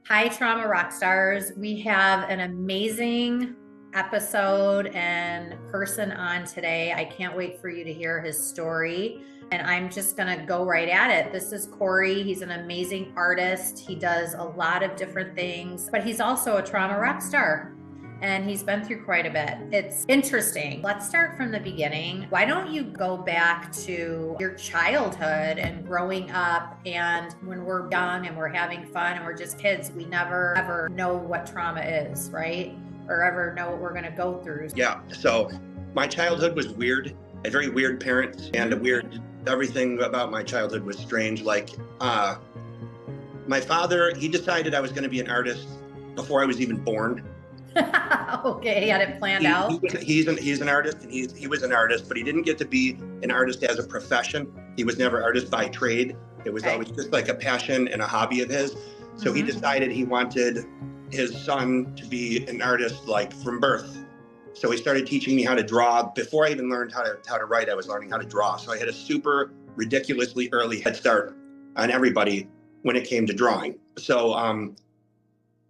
Hi, Trauma Rock Stars. We have an amazing episode and person on today. I can't wait for you to hear his story. And I'm just going to go right at it. This is Cory. He's an amazing artist. He does a lot of different things, but he's also a trauma rock star. And he's been through quite a bit. It's interesting. Let's start from the beginning. Why don't you go back to your childhood and growing up? And when we're young and we're having fun and we're just kids, we never ever know what trauma is, right? Or ever know what we're going to go through. Yeah. So my childhood was weird. I had very weird parents and everything about my childhood was strange. Like my father, he decided I was going to be an artist before I was even born. Okay, he had it planned out. He's an artist, and he was an artist, but he didn't get to be an artist as a profession. He was never artist by trade. It was always just like a passion and a hobby of his. So he decided he wanted his son to be an artist like from birth. So he started teaching me how to draw. Before I even learned how to write, I was learning how to draw. So I had a super ridiculously early head start on everybody when it came to drawing. So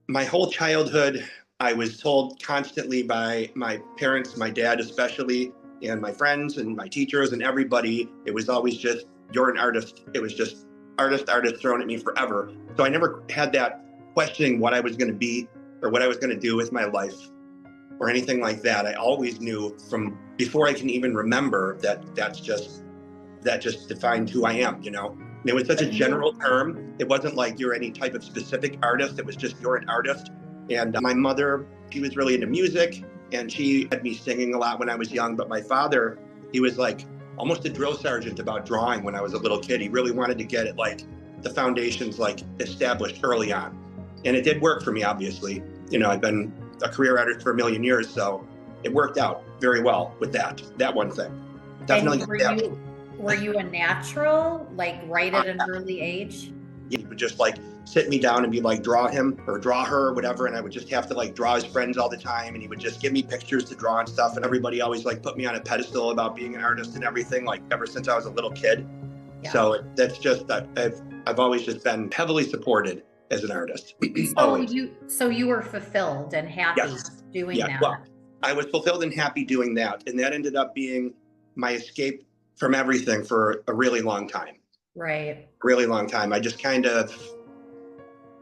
my whole childhood, I was told constantly by my parents, my dad especially, and my friends and my teachers and everybody, it was always just, you're an artist. It was just artist thrown at me forever. So I never had that questioning what I was going to be or what I was going to do with my life or anything like that. I always knew from before I can even remember that just defined who I am, you know? And it was such a general term. It wasn't like you're any type of specific artist. It was just, you're an artist. And my mother, she was really into music and she had me singing a lot when I was young. But my father, he was like almost a drill sergeant about drawing when I was a little kid. He really wanted to get it like the foundations like established early on. And it did work for me, obviously. You know, I've been a career artist for a million years, so it worked out very well with that one thing. Definitely. And were you a natural, like right at an early age? He would just like sit me down and be like, draw him or draw her or whatever. And I would just have to like draw his friends all the time. And he would just give me pictures to draw and stuff. And everybody always like put me on a pedestal about being an artist and everything, like ever since I was a little kid. Yeah. So that's just that I've always just been heavily supported as an artist. So you were fulfilled and happy doing that. Well, I was fulfilled and happy doing that. And that ended up being my escape from everything for a really long time. Right. Really long time. I just kind of,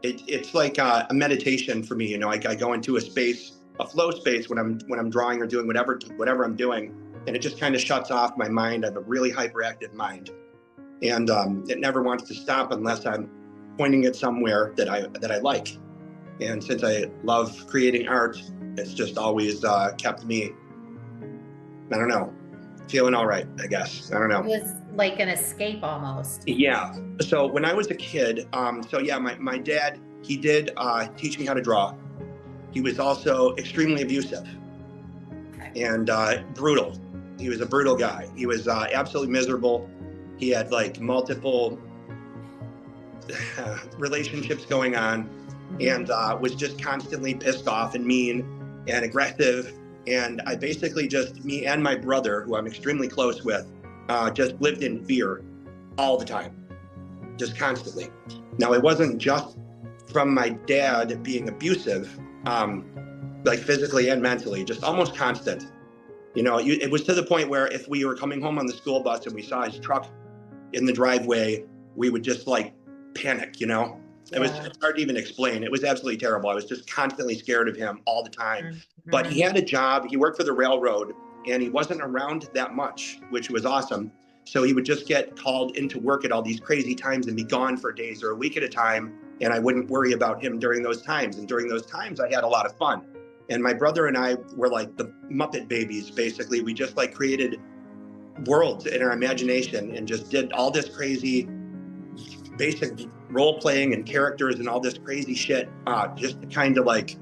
it's like a meditation for me. You know, I go into a space, a flow space when I'm drawing or doing whatever I'm doing. And it just kind of shuts off my mind. I have a really hyperactive mind. And it never wants to stop unless I'm pointing it somewhere that I like. And since I love creating art, it's just always kept me, I don't know, feeling all right, I guess. I don't know. It was like an escape almost. Yeah. So when I was a kid, my dad, he did teach me how to draw. He was also extremely abusive and brutal. He was a brutal guy. He was absolutely miserable. He had like multiple relationships going on and was just constantly pissed off and mean and aggressive. And I basically just, me and my brother, who I'm extremely close with, just lived in fear all the time, just constantly. Now, it wasn't just from my dad being abusive, like physically and mentally, just almost constant. You know, it was to the point where if we were coming home on the school bus and we saw his truck in the driveway, we would just like panic, you know? It's hard to even explain. It was absolutely terrible. I was just constantly scared of him all the time. But he had a job. He worked for the railroad and he wasn't around that much, which was awesome. So he would just get called into work at all these crazy times and be gone for days or a week at a time. And I wouldn't worry about him during those times. And during those times, I had a lot of fun. And my brother and I were like the Muppet babies, basically. We just like created worlds in our imagination and just did all this crazy basic role playing and characters and all this crazy shit, just to kind of like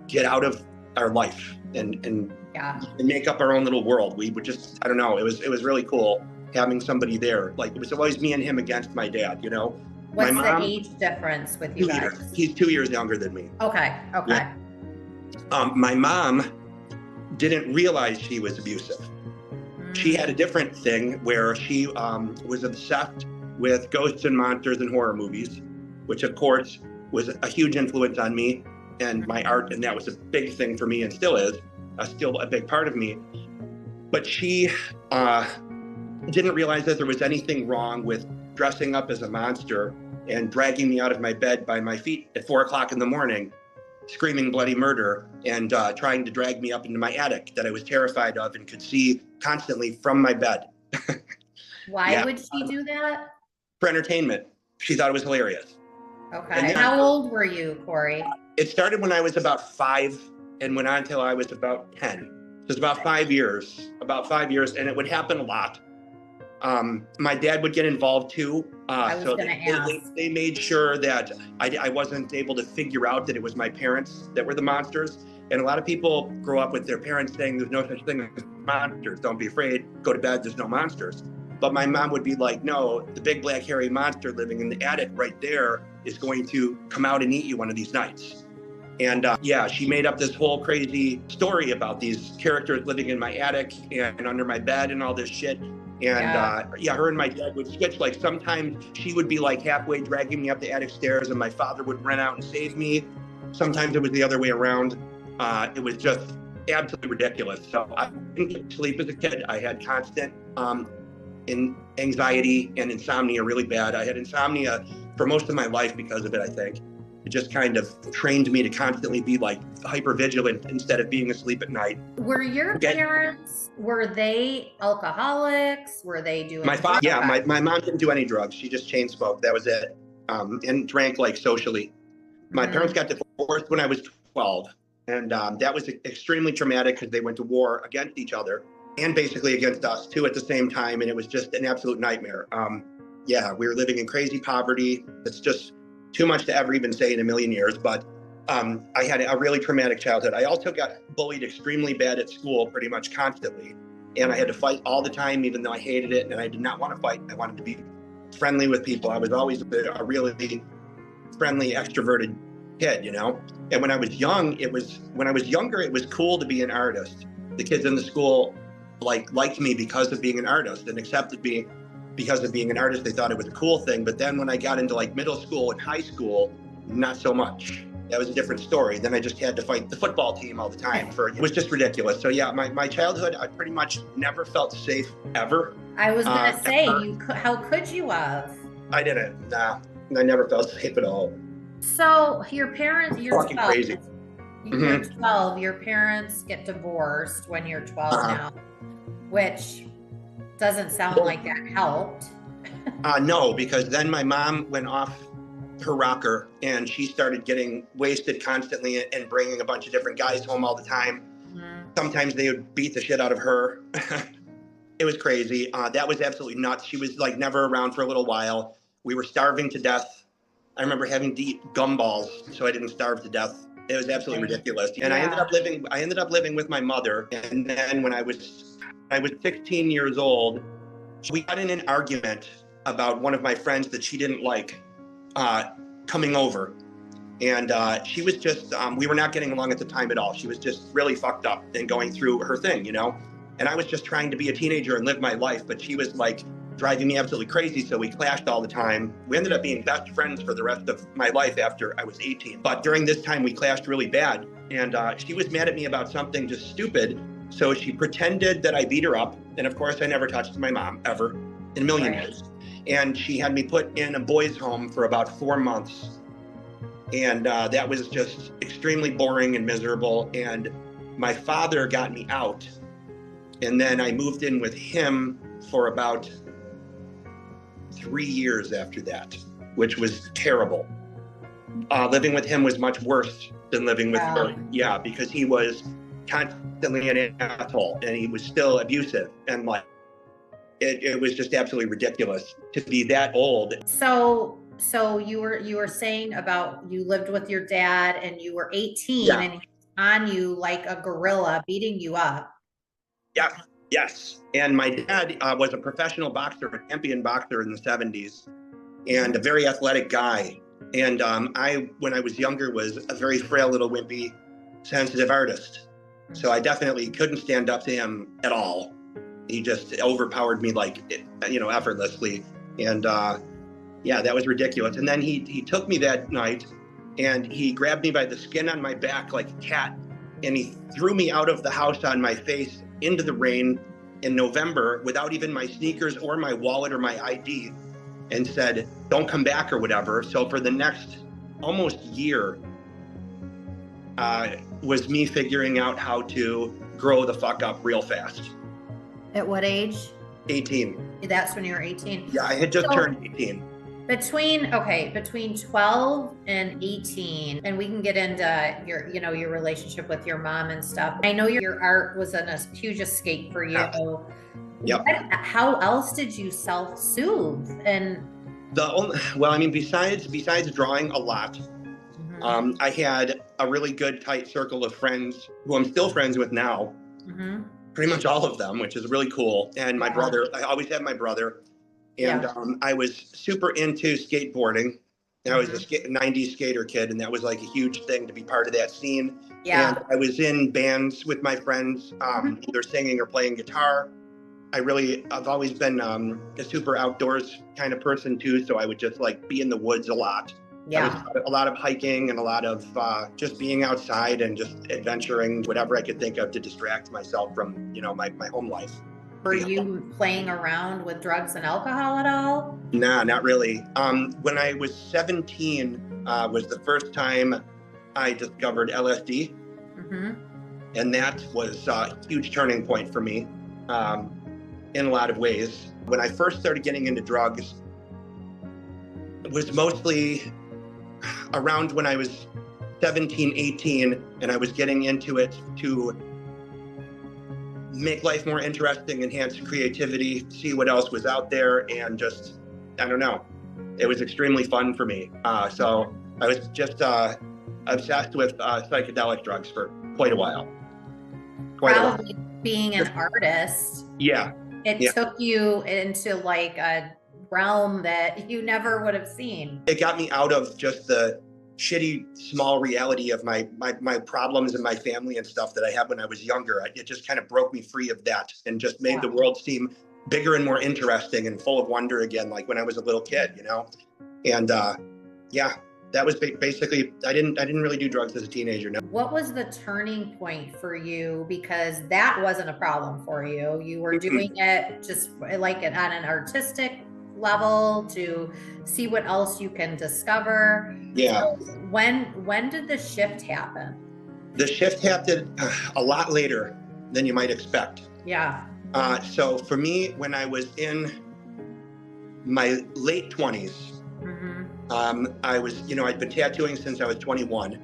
get out of our life and make up our own little world. We would just, I don't know, it was really cool having somebody there. Like it was always me and him against my dad, you know? What's the age difference with you guys? He's 2 years younger than me. Okay. Yeah. My mom didn't realize she was abusive. She had a different thing where she was obsessed with ghosts and monsters and horror movies, which of course was a huge influence on me and my art, and that was a big thing for me and still is, still a big part of me. But she didn't realize that there was anything wrong with dressing up as a monster and dragging me out of my bed by my feet at 4 o'clock in the morning, screaming bloody murder, and trying to drag me up into my attic that I was terrified of and could see constantly from my bed. Why would she do that? For entertainment. She thought it was hilarious. Okay. How old were you, Cory? It started when I was about 5 and went on until I was about 10. So it's about 5 years, and it would happen a lot. My dad would get involved too. So they made sure that I wasn't able to figure out that it was my parents that were the monsters. And a lot of people grow up with their parents saying there's no such thing as monsters. Don't be afraid. Go to bed. There's no monsters. But my mom would be like, no, the big black hairy monster living in the attic right there is going to come out and eat you one of these nights. And she made up this whole crazy story about these characters living in my attic and under my bed and all this shit. And her and my dad would switch. Like sometimes she would be like halfway dragging me up the attic stairs and my father would run out and save me. Sometimes it was the other way around. It was just absolutely ridiculous. So I didn't get to sleep as a kid. I had constant anxiety and insomnia really bad. I had insomnia for most of my life because of it, I think. It just kind of trained me to constantly be like hyper vigilant instead of being asleep at night. Were your parents, were they alcoholics? Were they doing my father? Yeah, my mom didn't do any drugs. She just chain smoked. That was it. And drank like socially. My parents got divorced when I was 12. And that was extremely traumatic because they went to war against each other and basically against us too at the same time. And it was just an absolute nightmare. We were living in crazy poverty. It's just too much to ever even say in a million years, but I had a really traumatic childhood. I also got bullied extremely bad at school pretty much constantly. And I had to fight all the time, even though I hated it. And I did not want to fight. I wanted to be friendly with people. I was always a really friendly, extroverted kid, you know? And when I was younger, it was cool to be an artist. The kids in the school liked me because of being an artist and accepted me because of being an artist. They thought it was a cool thing. But then when I got into like middle school and high school, not so much. That was a different story. Then I just had to fight the football team all the time. It was just ridiculous. So yeah, my childhood, I pretty much never felt safe ever. I was gonna say, how could you have? I didn't. Nah, I never felt safe at all. So your parents, you're fucking crazy. You're 12. Your parents get divorced when you're 12 now, which doesn't sound like that helped. No, because then my mom went off her rocker and she started getting wasted constantly and bringing a bunch of different guys home all the time. Sometimes they would beat the shit out of her. It was crazy. That was absolutely nuts. She was like never around for a little while. We were starving to death. I remember having to eat gumballs so I didn't starve to death. It was absolutely ridiculous. And I ended up living with my mother. And then when I was 16 years old, we got in an argument about one of my friends that she didn't like coming over. And she was just, we were not getting along at the time at all. She was just really fucked up and going through her thing, you know? And I was just trying to be a teenager and live my life, but she was like driving me absolutely crazy. So we clashed all the time. We ended up being best friends for the rest of my life after I was 18. But during this time we clashed really bad. And she was mad at me about something just stupid. So she pretended that I beat her up. And of course I never touched my mom ever in a million years. And she had me put in a boys' home for about 4 months. And that was just extremely boring and miserable. And my father got me out. And then I moved in with him for about 3 years after that, which was terrible. Living with him was much worse than living with her. Yeah, because he was constantly an asshole and he was still abusive. And like, it was just absolutely ridiculous to be that old. So you were saying about you lived with your dad and you were 18 and he was on you like a gorilla, beating you up. Yes. And my dad was a professional boxer, a champion boxer in the 70s, and a very athletic guy. And when I was younger, was a very frail little wimpy, sensitive artist. So I definitely couldn't stand up to him at all. He just overpowered me effortlessly. And that was ridiculous. And then he took me that night and he grabbed me by the skin on my back like a cat, and he threw me out of the house on my face into the rain in November without even my sneakers or my wallet or my ID, and said, don't come back or whatever. So for the next almost year, was me figuring out how to grow the fuck up real fast. At what age? 18. That's when you were 18? Yeah, I had just turned 18. Between 12 and 18, and we can get into your relationship with your mom and stuff. I know your art was a huge escape for you. Yep. How else did you self-soothe? And besides drawing a lot, I had a really good tight circle of friends who I'm still friends with now. Pretty much all of them, which is really cool. And my brother, I always had my brother. And I was super into skateboarding. I was a 90s skater kid, and that was like a huge thing to be part of that scene. And I was in bands with my friends, either singing or playing guitar. I've always been a super outdoors kind of person too, so I would just like be in the woods a lot. A lot of hiking and a lot of just being outside and just adventuring, whatever I could think of to distract myself from, my home life. Were you playing around with drugs and alcohol at all? Nah, not really. When I was 17 was the first time I discovered LSD. And that was a huge turning point for me in a lot of ways. When I first started getting into drugs, it was mostly around when I was 17, 18, and I was getting into it to make life more interesting, enhance creativity, see what else was out there, and just, I don't know, it was extremely fun for me. So I was just obsessed with psychedelic drugs for quite a while. Probably being an artist. It took you into like a realm that you never would have seen. It got me out of just the shitty small reality of my problems and my family and stuff that I had when I was younger. It just kind of broke me free of that and just made the world seem bigger and more interesting and full of wonder again, like when I was a little kid, And that was basically, I didn't really do drugs as a teenager. No. What was the turning point for you? Because that wasn't a problem for you. You were doing it just like on an artistic level to see what else you can discover. So when did the shift happen? The shift happened a lot later than you might expect. So for me, when I was in my late 20s, I was, I'd been tattooing since I was 21,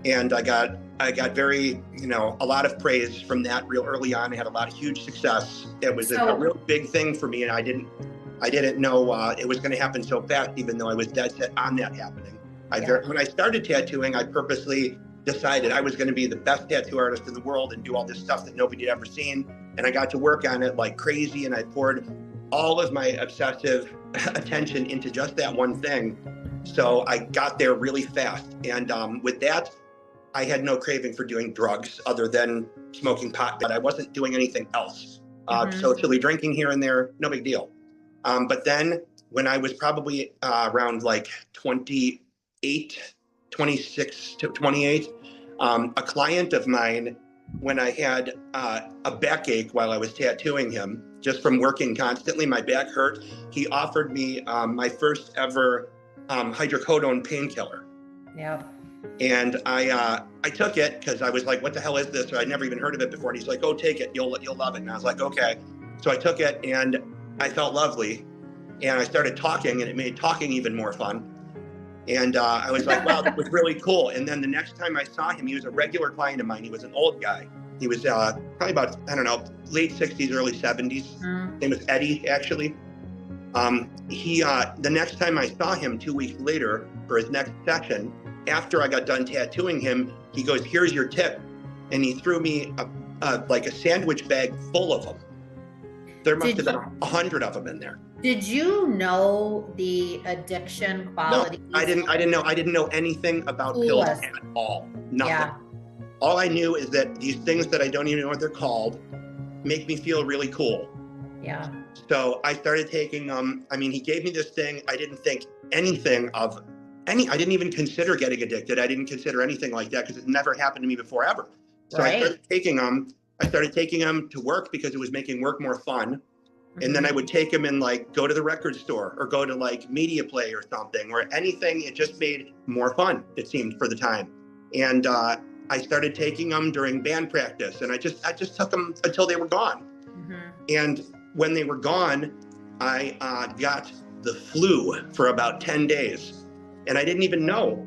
and I got very, a lot of praise from that real early on. I had a lot of huge success. It was a real big thing for me, and I didn't know it was going to happen so fast, even though I was dead set on that happening. When I started tattooing, I purposely decided I was going to be the best tattoo artist in the world and do all this stuff that nobody had ever seen. And I got to work on it like crazy, and I poured all of my obsessive attention into just that one thing. So I got there really fast. And with that, I had no craving for doing drugs other than smoking pot, but I wasn't doing anything else. Socially drinking here and there, no big deal. But then when I was probably around like 26 to 28, a client of mine, when I had a backache while I was tattooing him, just from working constantly, my back hurt, he offered me my first ever hydrocodone painkiller. And I took it because I was like, what the hell is this? Or I'd never even heard of it before. And he's like, oh, take it. You'll love it. And I was like, okay. So I took it and I felt lovely. And I started talking, and it made talking even more fun. And I was like, wow, that was really cool. And then the next time I saw him, he was a regular client of mine. He was an old guy. He was probably about, I don't know, late 60s, early 70s. His name was Eddie, actually. The next time I saw him 2 weeks later for his next session, after I got done tattooing him, he goes, here's your tip. And he threw me like a sandwich bag full of them. There must have been 100 of them in there. Did you know the addiction quality? No, I didn't know anything about pills at all. Nothing. All I knew is that these things that I don't even know what they're called make me feel really cool. So I started taking them. I mean, he gave me this thing. I didn't think anything of I didn't even consider getting addicted. I didn't consider anything like that because it never happened to me before ever. So Right. I started taking them to work because it was making work more fun. And then I would take them and like go to the record store or go to like Media Play or something or anything. It just made more fun, it seemed, for the time. And I started taking them during band practice, and I just took them until they were gone. And when they were gone, I got the flu for about 10 days. And I didn't even know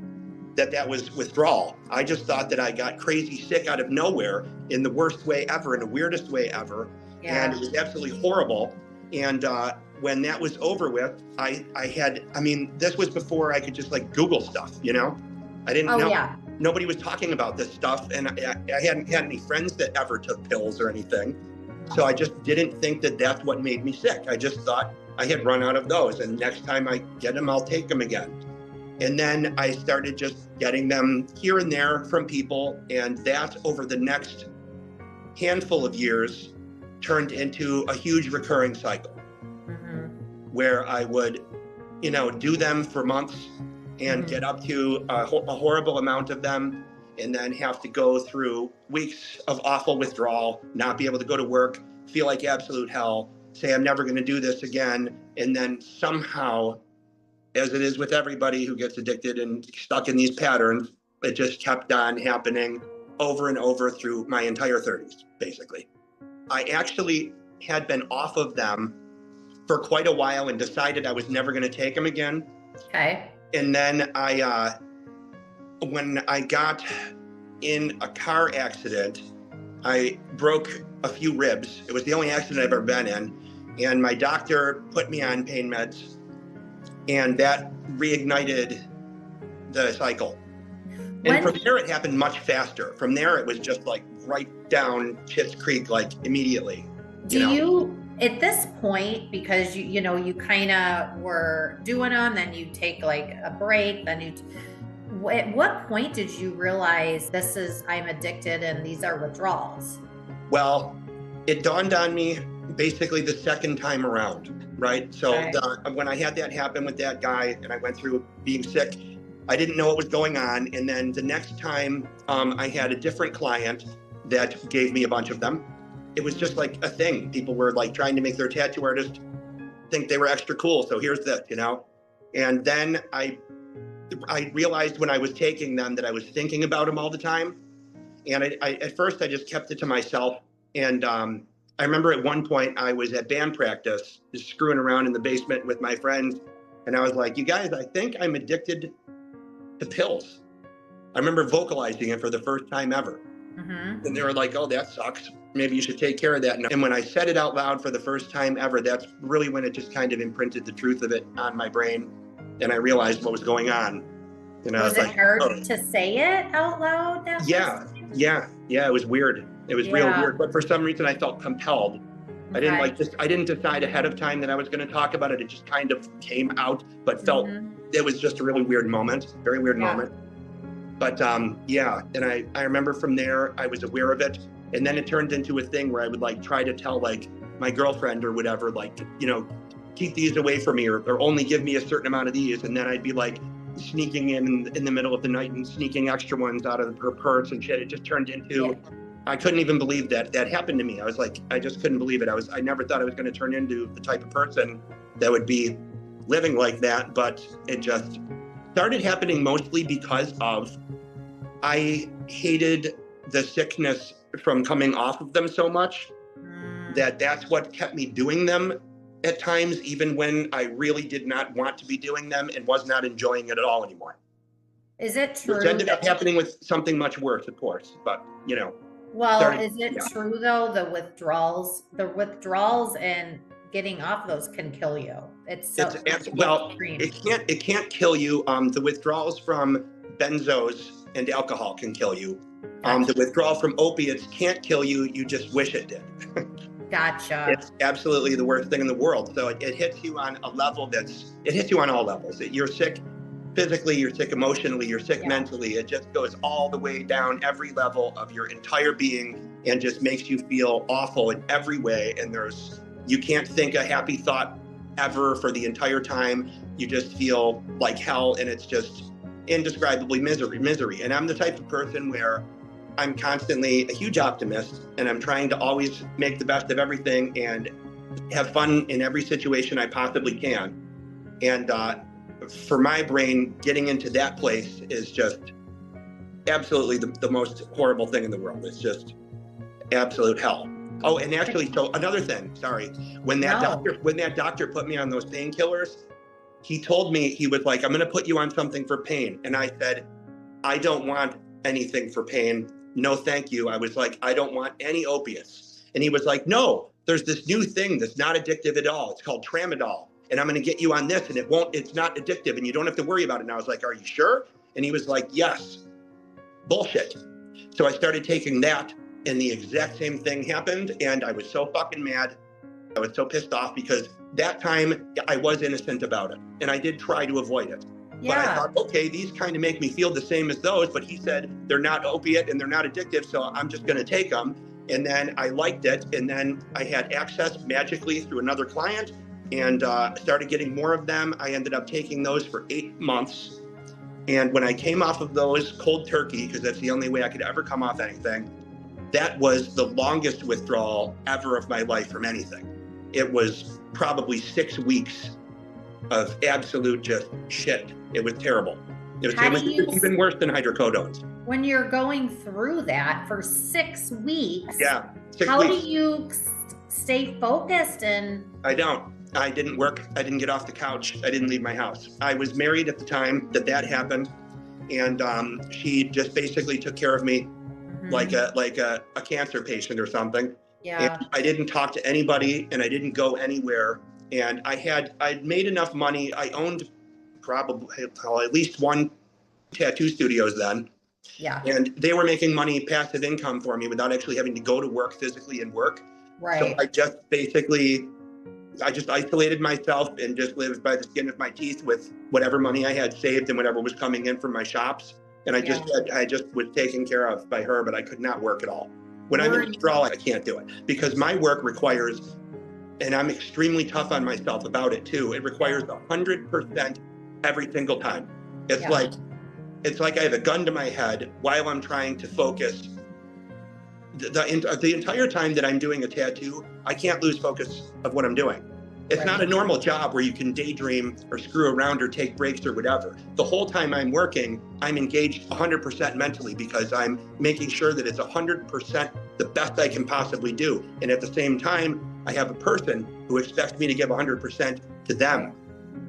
that was withdrawal. I just thought that I got crazy sick out of nowhere in the worst way ever, in the weirdest way ever. Yeah. And it was absolutely horrible. And when that was over with, this was before I could just like Google stuff, you know? I didn't know. Yeah. Nobody was talking about this stuff. And I hadn't had any friends that ever took pills or anything. So I just didn't think that that's what made me sick. I just thought I had run out of those. And next time I get them, I'll take them again. And then I started just getting them here and there from people. And that over the next handful of years turned into a huge recurring cycle where I would, do them for months and get up to a horrible amount of them, and then have to go through weeks of awful withdrawal, not be able to go to work, feel like absolute hell, say I'm never going to do this again. And then somehow, as it is with everybody who gets addicted and stuck in these patterns, it just kept on happening over and over through my entire 30s, basically. I actually had been off of them for quite a while and decided I was never going to take them again. Okay. And then when I got in a car accident, I broke a few ribs. It was the only accident I've ever been in. And my doctor put me on pain meds, and that reignited the cycle. And from there, it happened much faster. From there, it was just like right down Schitt's Creek, like immediately. You at this point, because you kind of were doing them, then you take like a break, then at what point did you realize I'm addicted and these are withdrawals? Well, it dawned on me basically the second time around, right? So when I had that happen with that guy and I went through being sick, I didn't know what was going on. And then the next time I had a different client that gave me a bunch of them. It was just like a thing. People were like trying to make their tattoo artist think they were extra cool. So here's this, And then I realized when I was taking them that I was thinking about them all the time. And I at first I just kept it to myself. And I remember at one point I was at band practice, just screwing around in the basement with my friends. And I was like, you guys, I think I'm addicted to pills. I remember vocalizing it for the first time ever. And they were like, oh, that sucks. Maybe you should take care of that. And when I said it out loud for the first time ever, that's really when it just kind of imprinted the truth of it on my brain. And I realized what was going on. And I was it like, hard to say it out loud? Yeah. It was weird. It was real weird. But for some reason I felt compelled. Okay. I didn't decide ahead of time that I was going to talk about it. It just kind of came out, but felt it was just a really weird moment, very weird moment. But and I remember from there, I was aware of it. And then it turned into a thing where I would like try to tell like my girlfriend or whatever, like, keep these away from me or only give me a certain amount of these. And then I'd be like sneaking in the middle of the night and sneaking extra ones out of her purse and shit. It just turned into, I couldn't even believe that happened to me. I was like, I just couldn't believe it. I never thought I was going to turn into the type of person that would be living like that. But it just started happening mostly because of I hated the sickness from coming off of them so much that's what kept me doing them at times, even when I really did not want to be doing them and was not enjoying it at all anymore. Is it true? Which ended up happening with something much worse, of course, but Well, is it true though, the withdrawals and getting off those can kill you? It can't kill you. The withdrawals from benzos and alcohol can kill you. The withdrawal from opiates can't kill you. You just wish it did. Gotcha. It's absolutely the worst thing in the world. So it hits you on a level it hits you on all levels. You're sick physically, you're sick emotionally, you're sick mentally. It just goes all the way down every level of your entire being and just makes you feel awful in every way. And you can't think a happy thought ever for the entire time. You just feel like hell, and it's just indescribably misery. And I'm the type of person where I'm constantly a huge optimist, and I'm trying to always make the best of everything and have fun in every situation I possibly can. And for my brain, getting into that place is just absolutely the most horrible thing in the world. It's just absolute hell. Oh, and actually, so another thing, sorry, when that doctor put me on those painkillers, he told me, he was like, I'm going to put you on something for pain. And I said, I don't want anything for pain. No, thank you. I was like, I don't want any opiates. And he was like, no, there's this new thing that's not addictive at all. It's called tramadol. And I'm going to get you on this, and it's not addictive, and you don't have to worry about it. And I was like, are you sure? And he was like, yes. Bullshit. So I started taking that, and the exact same thing happened. And I was so fucking mad. I was so pissed off because that time I was innocent about it, and I did try to avoid it. Yeah. But I thought, okay, these kind of make me feel the same as those, but he said they're not opiate and they're not addictive, so I'm just going to take them. And then I liked it, and then I had access magically through another client, and started getting more of them. I ended up taking those for 8 months. And when I came off of those cold turkey, because that's the only way I could ever come off anything, that was the longest withdrawal ever of my life from anything. It was probably 6 weeks of absolute just shit. It was terrible. It was even worse than hydrocodones. When you're going through that for 6 weeks, yeah, 6 weeks. How do you stay focused? And I didn't work. I didn't get off the couch. I didn't leave my house. I was married at the time that happened, and she just basically took care of me like a cancer patient or something. Yeah. And I didn't talk to anybody, and I didn't go anywhere. And I'd made enough money. I owned probably at least one tattoo studios then. Yeah. And they were making money, passive income for me without actually having to go to work physically and work. Right. So I just isolated myself and just lived by the skin of my teeth with whatever money I had saved and whatever was coming in from my shops. And I just was taken care of by her, but I could not work at all. When I'm in withdrawal, I can't do it because my work requires, and I'm extremely tough on myself about it too, it requires 100% every single time. It's like I have a gun to my head while I'm trying to focus. The entire time that I'm doing a tattoo, I can't lose focus of what I'm doing. It's not a normal job where you can daydream or screw around or take breaks or whatever. The whole time I'm working, I'm engaged 100% mentally because I'm making sure that it's 100% the best I can possibly do. And at the same time, I have a person who expects me to give 100% to them.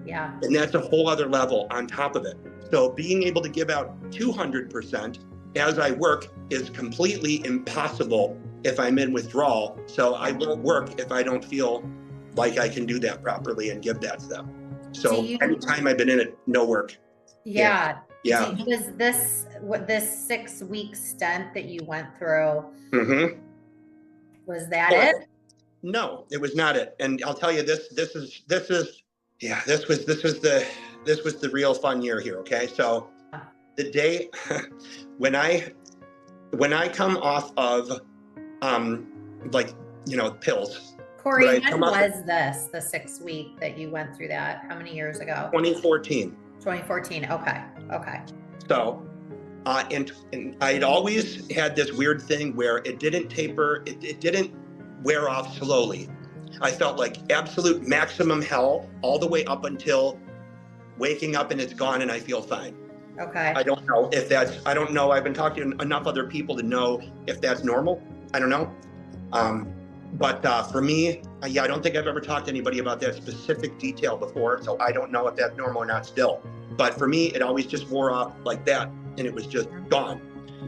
Yeah. And that's a whole other level on top of it. So being able to give out 200% as I work is completely impossible if I'm in withdrawal. So I won't work if I don't feel like I can do that properly and give that to them. So anytime I've been in it, no work. Yeah. Yeah. Was this 6 week stint that you went through? Mm-hmm. Was that it? No, it was not it. And I'll tell you, this was the real fun year here. Okay. So the day when I come off of, pills. Cory, when was this, the 6 week that you went through that? How many years ago? 2014. 2014. Okay. So, and I'd always had this weird thing where it didn't taper. It didn't wear off slowly. I felt like absolute maximum hell all the way up until waking up and it's gone and I feel fine. Okay. I don't know. I've been talking to enough other people to know if that's normal. I don't know. But for me, I don't think I've ever talked to anybody about that specific detail before. So I don't know if that's normal or not still. But for me, it always just wore off like that and it was just gone.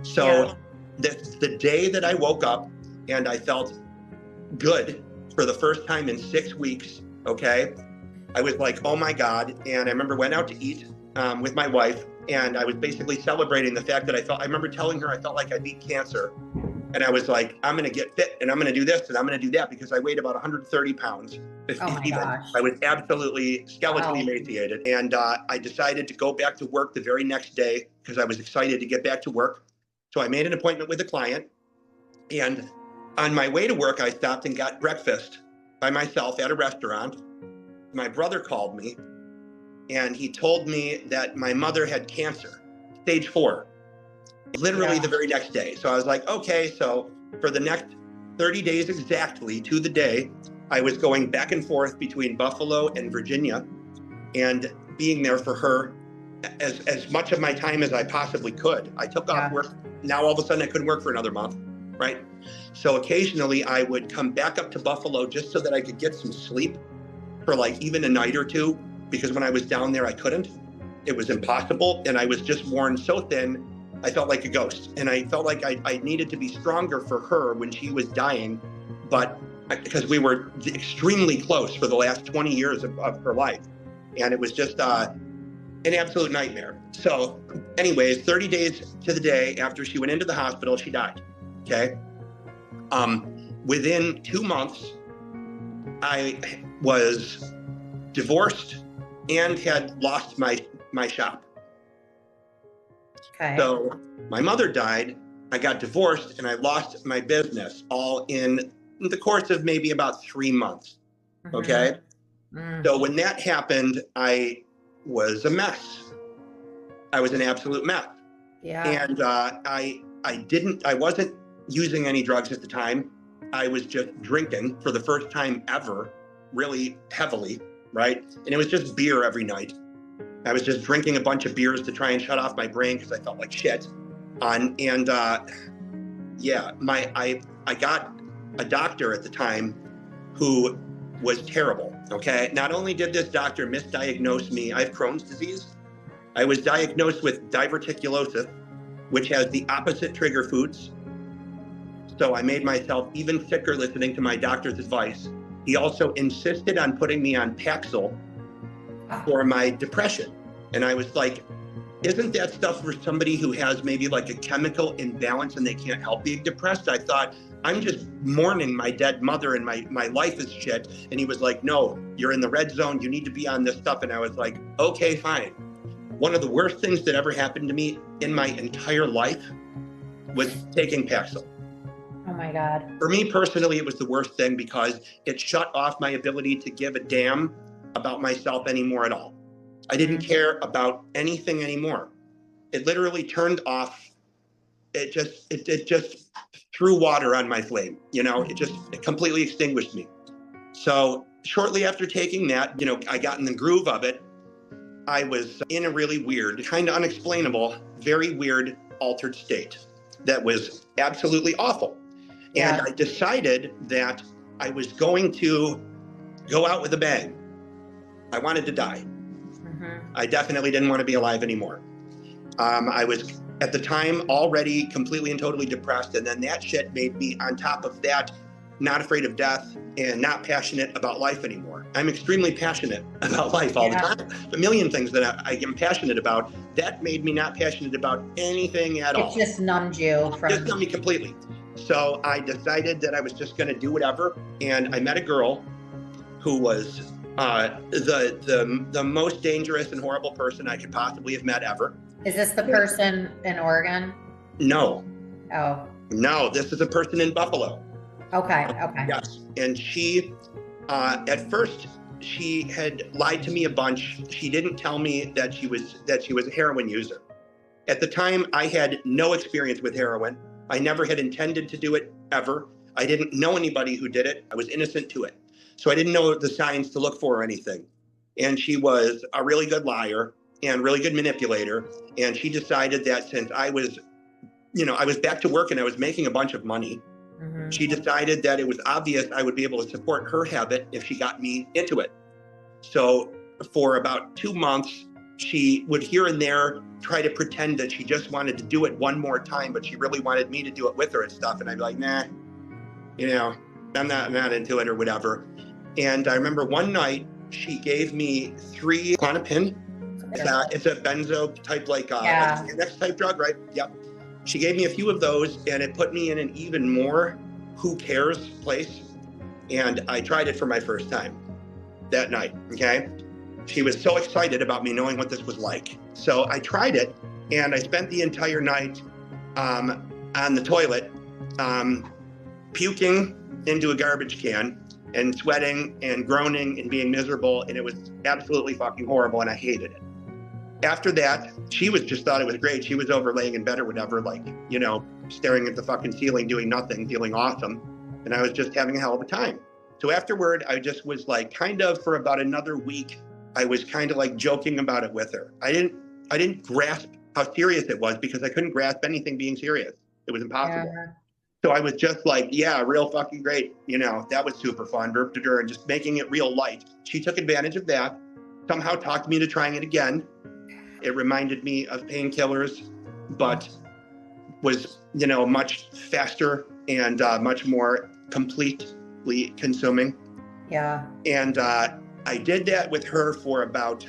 So the day that I woke up and I felt good for the first time in 6 weeks, okay, I was like, oh my God. And I remember went out to eat with my wife, and I was basically celebrating the fact that I remember telling her I felt like I beat cancer. And I was like, I'm going to get fit and I'm going to do this and I'm going to do that because I weighed about 130 pounds. Oh my gosh. I was absolutely skeletally emaciated. And I decided to go back to work the very next day because I was excited to get back to work. So I made an appointment with a client. And on my way to work, I stopped and got breakfast by myself at a restaurant. My brother called me and he told me that my mother had cancer, stage 4, literally the very next day. So I was like, okay, so for the next 30 days exactly to the day, I was going back and forth between Buffalo and Virginia and being there for her as much of my time as I possibly could. I took off work. Now all of a sudden I couldn't work for another month, right? So occasionally I would come back up to Buffalo just so that I could get some sleep for like even a night or two, because when I was down there, I couldn't. It was impossible. And I was just worn so thin, I felt like a ghost. And I felt like I needed to be stronger for her when she was dying, but because we were extremely close for the last 20 years of her life. And it was just an absolute nightmare. So anyways, 30 days to the day after she went into the hospital, she died, okay? Within 2 months, I was divorced and had lost my shop. Okay. So my mother died, I got divorced, and I lost my business all in the course of maybe about 3 months, okay? So when that happened, I was a mess. I was an absolute mess. Yeah. And I wasn't using any drugs at the time. I was just drinking for the first time ever, really heavily, right? And it was just beer every night. I was just drinking a bunch of beers to try and shut off my brain because I felt like shit. I got a doctor at the time who was terrible, okay? Not only did this doctor misdiagnose me, I have Crohn's disease. I was diagnosed with diverticulosis, which has the opposite trigger foods. So I made myself even sicker listening to my doctor's advice. He also insisted on putting me on Paxil for my depression. And I was like, isn't that stuff for somebody who has maybe like a chemical imbalance and they can't help being depressed? I thought, I'm just mourning my dead mother and my life is shit. And he was like, no, you're in the red zone. You need to be on this stuff. And I was like, okay, fine. One of the worst things that ever happened to me in my entire life was taking Paxil. Oh my God. For me personally, it was the worst thing because it shut off my ability to give a damn about myself anymore at all. I didn't care about anything anymore. It literally turned off. It just threw water on my flame. It completely extinguished me. So shortly after taking that, I got in the groove of it. I was in a really weird, kind of unexplainable, very weird, altered state that was absolutely awful. Yeah. And I decided that I was going to go out with a bang. I wanted to die. I definitely didn't want to be alive anymore. I was, at the time, already completely and totally depressed. And then that shit made me, on top of that, not afraid of death and not passionate about life anymore. I'm extremely passionate about life all the time. A million things that I am passionate about. That made me not passionate about anything at all. It just numbed you. Just numbed me completely. So I decided that I was just going to do whatever. And I met a girl who was the most dangerous and horrible person I could possibly have met ever. Is this the person in Oregon? No. Oh. No, this is a person in Buffalo. Okay. Yes. And she, at first, she had lied to me a bunch. She didn't tell me that she was a heroin user. At the time, I had no experience with heroin. I never had intended to do it ever. I didn't know anybody who did it. I was innocent to it. So I didn't know the signs to look for or anything. And she was a really good liar and really good manipulator. And she decided that since I was back to work and I was making a bunch of money, she decided that it was obvious I would be able to support her habit if she got me into it. So for about 2 months, she would here and there try to pretend that she just wanted to do it one more time, but she really wanted me to do it with her and stuff. And I'd be like, nah, I'm not into it or whatever. And I remember one night she gave me 3 Klonopin. It's a benzo type, like next type drug, right? Yep. She gave me a few of those and it put me in an even more who cares place. And I tried it for my first time that night, okay? She was so excited about me knowing what this was like. So I tried it and I spent the entire night on the toilet, puking into a garbage can and sweating and groaning and being miserable. And it was absolutely fucking horrible. And I hated it. After that, she just thought it was great. She was over laying in bed or whatever, like, you know, staring at the fucking ceiling, doing nothing, feeling awesome. And I was just having a hell of a time. So afterward, I just was like, kind of for about another week, I was kind of like joking about it with her. I didn't grasp how serious it was because I couldn't grasp anything being serious. It was impossible. Yeah. So I was just like, yeah, real fucking great. You know, that was super fun. And just making it real light. She took advantage of that, somehow talked me into trying it again. It reminded me of painkillers, but was, you know, much faster and much more completely consuming. Yeah. And I did that with her for about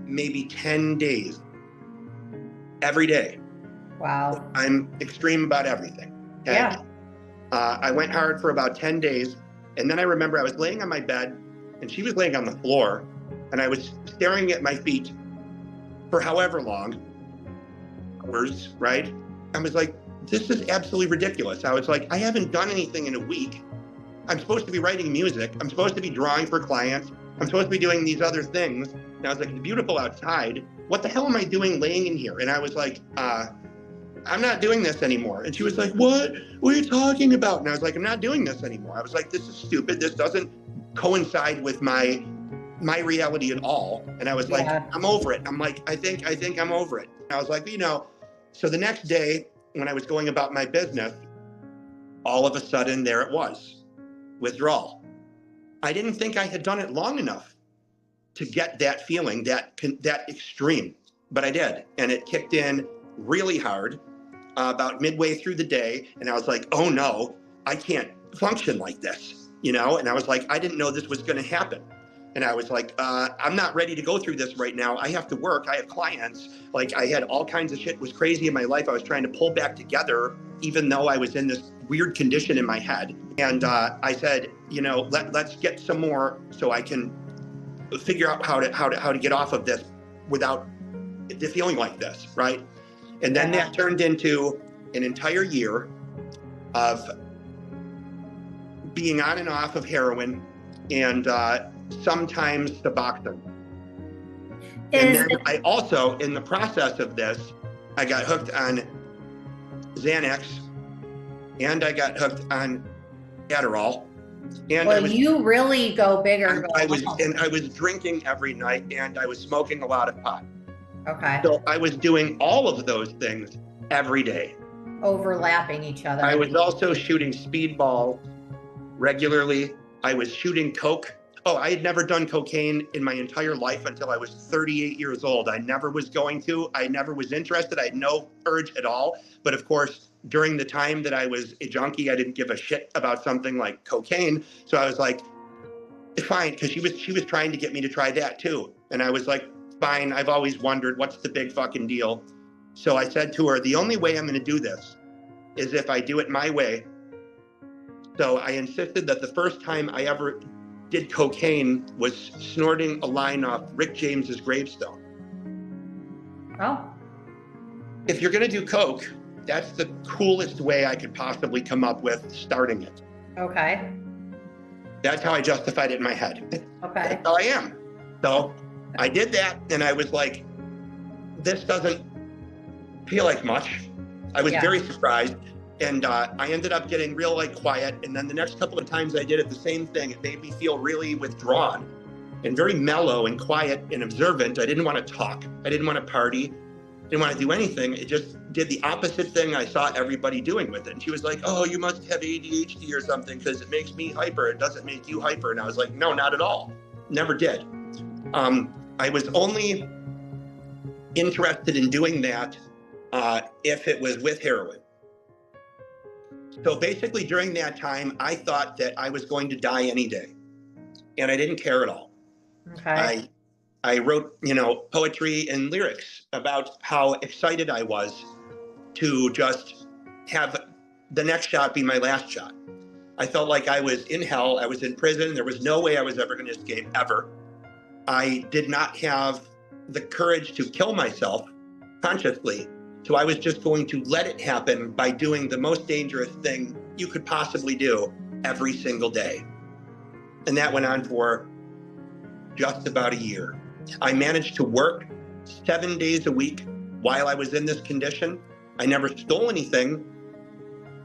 maybe 10 days, every day. Wow. I'm extreme about everything. Okay? Yeah. I went hard for about 10 days. And then I remember I was laying on my bed and she was laying on the floor and I was staring at my feet for however long, hours, right? I was like, this is absolutely ridiculous. I was like, I haven't done anything in a week. I'm supposed to be writing music. I'm supposed to be drawing for clients. I'm supposed to be doing these other things. And I was like, it's beautiful outside. What the hell am I doing laying in here? And I was like, I'm not doing this anymore. And she was like, what are you talking about? And I was like, I'm not doing this anymore. I was like, this is stupid. This doesn't coincide with my reality at all. And I was like, I'm over it. I'm like, I think I'm over it. And I was like, you know, so the next day when I was going about my business, all of a sudden there it was, withdrawal. I didn't think I had done it long enough to get that feeling, that extreme, but I did. And it kicked in really hard about midway through the day. And I was like, oh no, I can't function like this, you know? And I was like, I didn't know this was going to happen. And I was like, I'm not ready to go through this right now. I have to work. I have clients. Like I had all kinds of shit was crazy in my life. I was trying to pull back together, even though I was in this weird condition in my head. And I said, you know, let's get some more so I can figure out how to get off of this without feeling like this, right? And then that turned into an entire year of being on and off of heroin and sometimes Suboxone. And then I also, in the process of this, I got hooked on Xanax and I got hooked on Adderall. And you really go bigger. I was drinking every night and I was smoking a lot of pot. Okay. So I was doing all of those things every day. Overlapping each other. I was also shooting speedball regularly. I was shooting coke. Oh, I had never done cocaine in my entire life until I was 38 years old. I never was going to. I never was interested. I had no urge at all. But of course, during the time that I was a junkie, I didn't give a shit about something like cocaine. So I was like, fine, because she was trying to get me to try that too. And I was like, fine, I've always wondered what's the big fucking deal. So I said to her, the only way I'm going to do this is if I do it my way. So I insisted that the first time I ever did cocaine was snorting a line off Rick James's gravestone. Oh. If you're going to do coke, that's the coolest way I could possibly come up with starting it. Okay. That's how I justified it in my head. Okay. That's how I am. So I did that and I was like, this doesn't feel like much. I was very surprised. And I ended up getting real like quiet. And then the next couple of times I did it, the same thing. It made me feel really withdrawn and very mellow and quiet and observant. I didn't want to talk. I didn't want to party. I didn't want to do anything. It just did the opposite thing I saw everybody doing with it. And she was like, oh, you must have ADHD or something because it makes me hyper. It doesn't make you hyper. And I was like, no, not at all. Never did. I was only interested in doing that if it was with heroin. So basically during that time, I thought that I was going to die any day and I didn't care at all. Okay. I wrote, poetry and lyrics about how excited I was to just have the next shot be my last shot. I felt like I was in hell. I was in prison. There was no way I was ever going to escape ever. I did not have the courage to kill myself consciously. So I was just going to let it happen by doing the most dangerous thing you could possibly do every single day. And that went on for just about a year. I managed to work 7 days a week while I was in this condition. I never stole anything,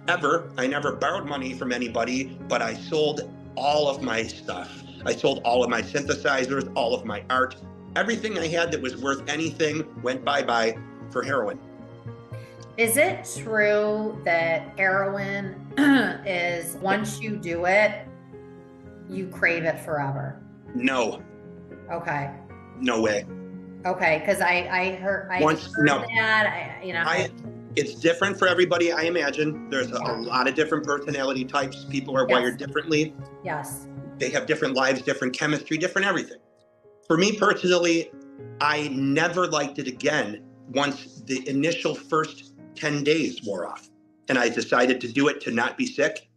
ever. I never borrowed money from anybody, but I sold all of my stuff. I sold all of my synthesizers, all of my art. Everything I had that was worth anything went bye-bye for heroin. Is it true that heroin is, once you do it, you crave it forever? No. Okay. No way. Okay, because I heard that. It's different for everybody, I imagine. There's a lot of different personality types. People are wired differently. Yes. They have different lives, different chemistry, different everything. For me personally, I never liked it again once the initial first 10 days wore off. And I decided to do it to not be sick.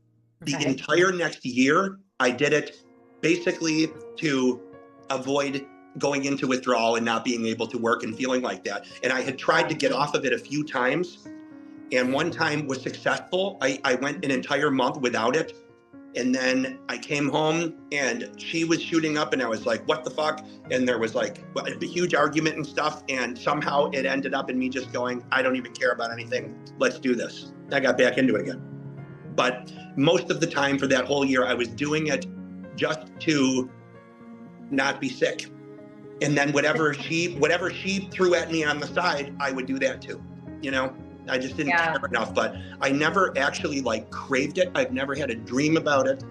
Okay. The entire next year, I did it basically to avoid going into withdrawal and not being able to work and feeling like that. And I had tried to get off of it a few times, and one time was successful. I went an entire month without it. And then I came home and she was shooting up and I was like, what the fuck? And there was like a huge argument and stuff. And somehow it ended up in me just going, I don't even care about anything. Let's do this. I got back into it again. But most of the time for that whole year, I was doing it just to not be sick. And then whatever she threw at me on the side, I would do that too. You know, I just didn't care enough, but I never actually like craved it. I've never had a dream about it.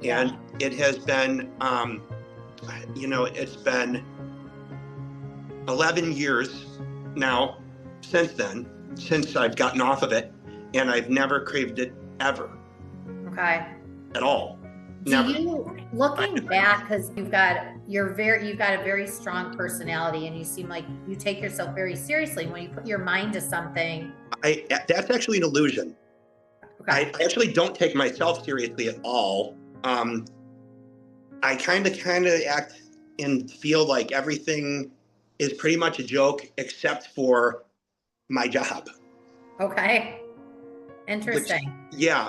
And it has been, it's been 11 years now since I've gotten off of it, and I've never craved it ever. Okay. At all. Never. Looking back, because you've got a very strong personality, and you seem like you take yourself very seriously. When you put your mind to something, that's actually an illusion. Okay. I actually don't take myself seriously at all. I kind of act and feel like everything is pretty much a joke except for my job. Okay. Interesting.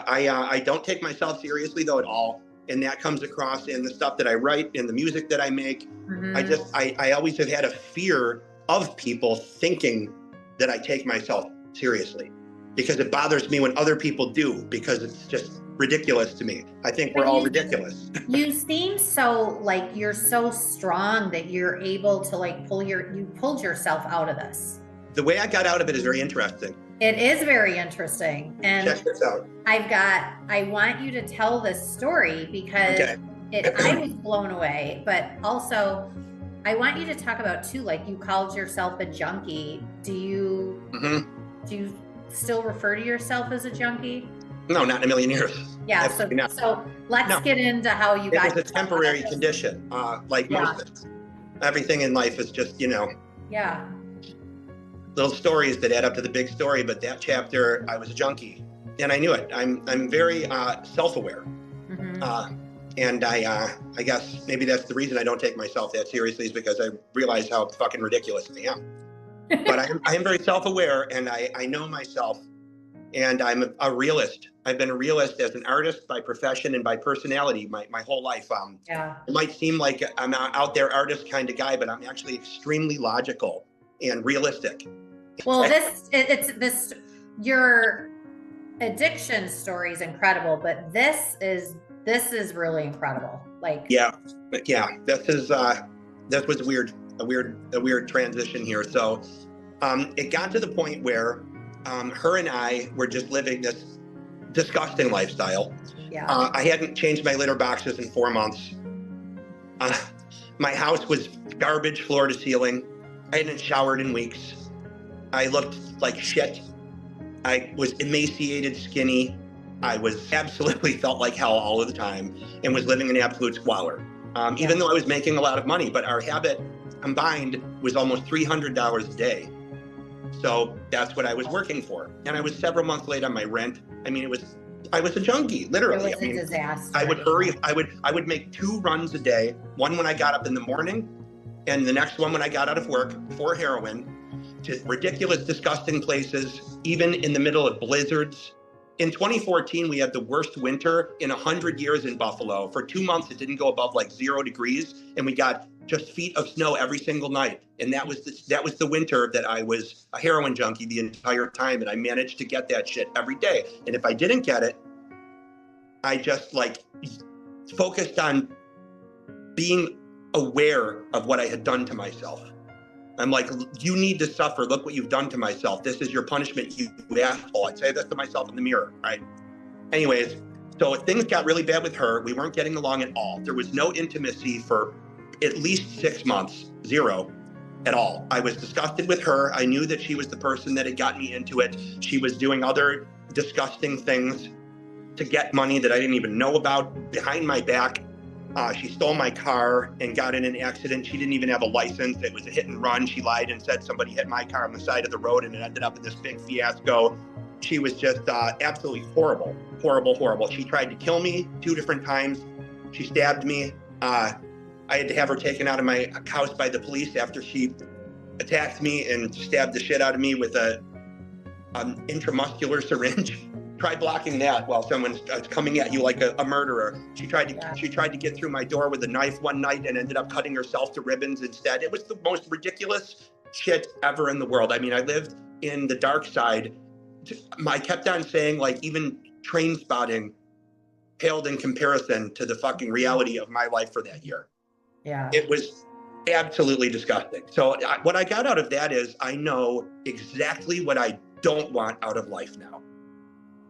I don't take myself seriously though at all. And that comes across in the stuff that I write, in the music that I make. Mm-hmm. I always have had a fear of people thinking that I take myself seriously, because it bothers me when other people do, because it's just ridiculous to me. I think we're all ridiculous. You seem so like you're so strong that you're able to like you pulled yourself out of this. The way I got out of it is very interesting. It is very interesting. And check this out. I want you to tell this story because I was blown away, but also I want you to talk about too, like you called yourself a junkie. Do you still refer to yourself as a junkie? No, not in a million years. Yeah. So let's get into how you got. It was a temporary condition, like most things. Everything in life is just, Yeah. Little stories that add up to the big story, but that chapter, I was a junkie, and I knew it. I'm very self-aware, and I guess maybe that's the reason I don't take myself that seriously, is because I realize how fucking ridiculous I am. But I am very self-aware, and I know myself, and I'm a realist. I've been a realist as an artist by profession and by personality my whole life. It might seem like I'm an out there artist kind of guy, but I'm actually extremely logical and realistic. Well, your addiction story is incredible, but this is really incredible. Like, this was a weird transition here. So, it got to the point where, her and I were just living this disgusting lifestyle. Yeah. I hadn't changed my litter boxes in 4 months. My house was garbage floor to ceiling. I hadn't showered in weeks. I looked like shit. I was emaciated, skinny. I was absolutely felt like hell all of the time and was living in absolute squalor. Even though I was making a lot of money, but our habit combined was almost $300 a day. So that's what I was working for. And I was several months late on my rent. I mean, I was a junkie, literally. It was a disaster. I would hurry. I would make 2 runs a day. One when I got up in the morning, and the next one when I got out of work for heroin, to ridiculous, disgusting places, even in the middle of blizzards in 2014, we had the worst winter in 100 years in Buffalo. For 2 months, it didn't go above like 0 degrees, and we got just feet of snow every single night. And that was the winter that I was a heroin junkie the entire time, and I managed to get that shit every day. And if I didn't get it, I just like focused on being aware of what I had done to myself. I'm like, you need to suffer. Look what you've done to myself. This is your punishment, you asshole. I'd say this to myself in the mirror, right? Anyways, so things got really bad with her. We weren't getting along at all. There was no intimacy for at least 6 months, 0 at all. I was disgusted with her. I knew that she was the person that had got me into it. She was doing other disgusting things to get money that I didn't even know about behind my back. She stole my car and got in an accident. She didn't even have a license. It was a hit and run. She lied and said somebody hit my car on the side of the road, and it ended up in this big fiasco. She was just absolutely horrible, horrible, horrible. She tried to kill me 2 different times. She stabbed me. I had to have her taken out of my house by the police after she attacked me and stabbed the shit out of me with an intramuscular syringe. Try blocking that while someone's coming at you like a murderer. She tried to get through my door with a knife one night and ended up cutting herself to ribbons instead. It was the most ridiculous shit ever in the world. I mean, I lived in the dark side. I kept on saying, like, even Train Spotting paled in comparison to the fucking reality of my life for that year. Yeah. It was absolutely disgusting. So what I got out of that is I know exactly what I don't want out of life now.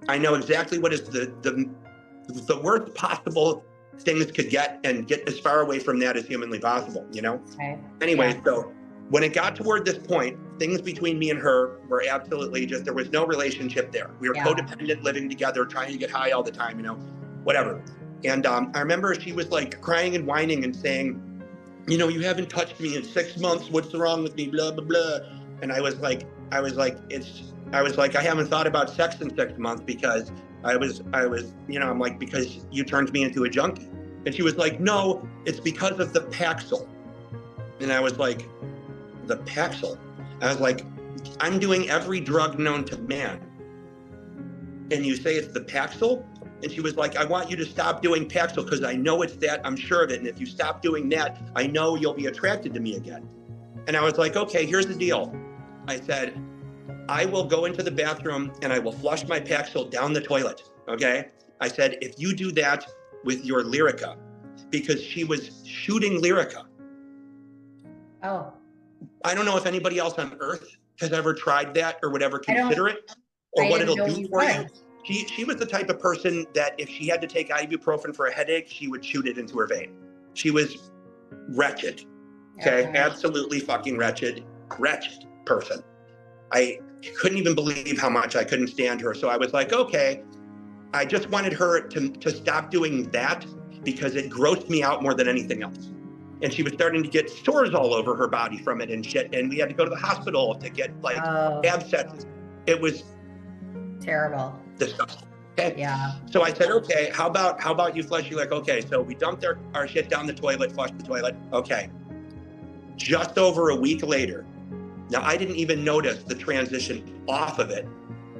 I know exactly what is the worst possible things could get, and get as far away from that as humanly possible, you know? Okay. Anyway, Yeah. so when it got toward this point, things between me and her were absolutely just, there was no relationship there. We were codependent, living together, trying to get high all the time, you know, whatever. And I remember she was like crying and whining and saying, you know, you haven't touched me in 6 months. What's wrong with me? Blah, blah, blah. And I was like, I haven't thought about sex in 6 months because I was, you know, I'm like, because you turned me into a junkie. And she was like, no, it's because of the Paxil. And I was like, the Paxil? I was like, I'm doing every drug known to man. And you say it's the Paxil? And she was like, I want you to stop doing Paxil because I know it's that, I'm sure of it. And if you stop doing that, I know you'll be attracted to me again. And I was like, okay, here's the deal. I said, I will go into the bathroom and I will flush my Paxil down the toilet, okay? I said, if you do that with your Lyrica, because she was shooting Lyrica. Oh. I don't know if anybody else on earth has ever tried that or would ever consider it or what it'll do for you. She was the type of person that if she had to take ibuprofen for a headache, she would shoot it into her vein. She was wretched, okay? Absolutely fucking wretched person. I couldn't even believe how much I couldn't stand her. So I was like, okay, I just wanted her to stop doing that because it grossed me out more than anything else. And she was starting to get sores all over her body from it and shit. And we had to go to the hospital to get like abscesses. It was terrible. Disgusting. Okay. Yeah. So I said, okay, how about you flush? You're like, okay. So we dumped our shit down the toilet, flushed the toilet. Okay. Just over a week later, now I didn't even notice the transition off of it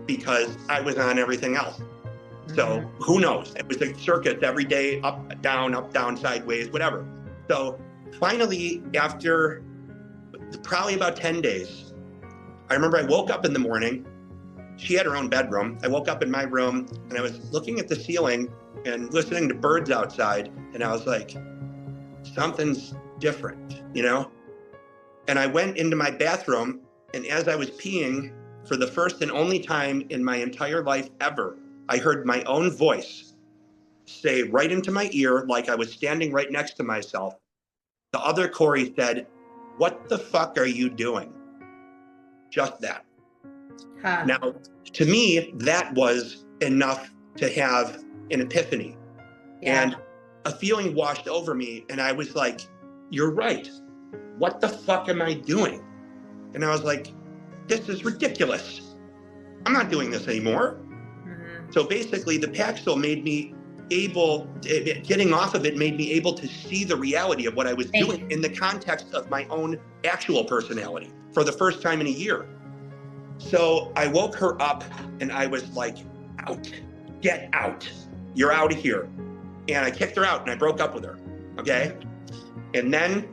because I was on everything else. Mm-hmm. So who knows? It was a circus every day, up, down, sideways, whatever. So finally, after probably about 10 days, I remember I woke up in the morning. She had her own bedroom. I woke up in my room and I was looking at the ceiling and listening to birds outside. And I was like, something's different, you know? And I went into my bathroom, and as I was peeing, for the first and only time in my entire life ever, I heard my own voice say right into my ear, like I was standing right next to myself. The other Cory said, "What the fuck are you doing?" Just that. Huh. Now, to me, that was enough to have an epiphany. Yeah. And a feeling washed over me, and I was like, you're right. What the fuck am I doing? And I was like, this is ridiculous. I'm not doing this anymore. Mm-hmm. So basically, the Paxil made me getting off of it made me able to see the reality of what I was doing in the context of my own actual personality for the first time in a year. So I woke her up and I was like out, get out. You're out of here. And I kicked her out and I broke up with her. Okay. And then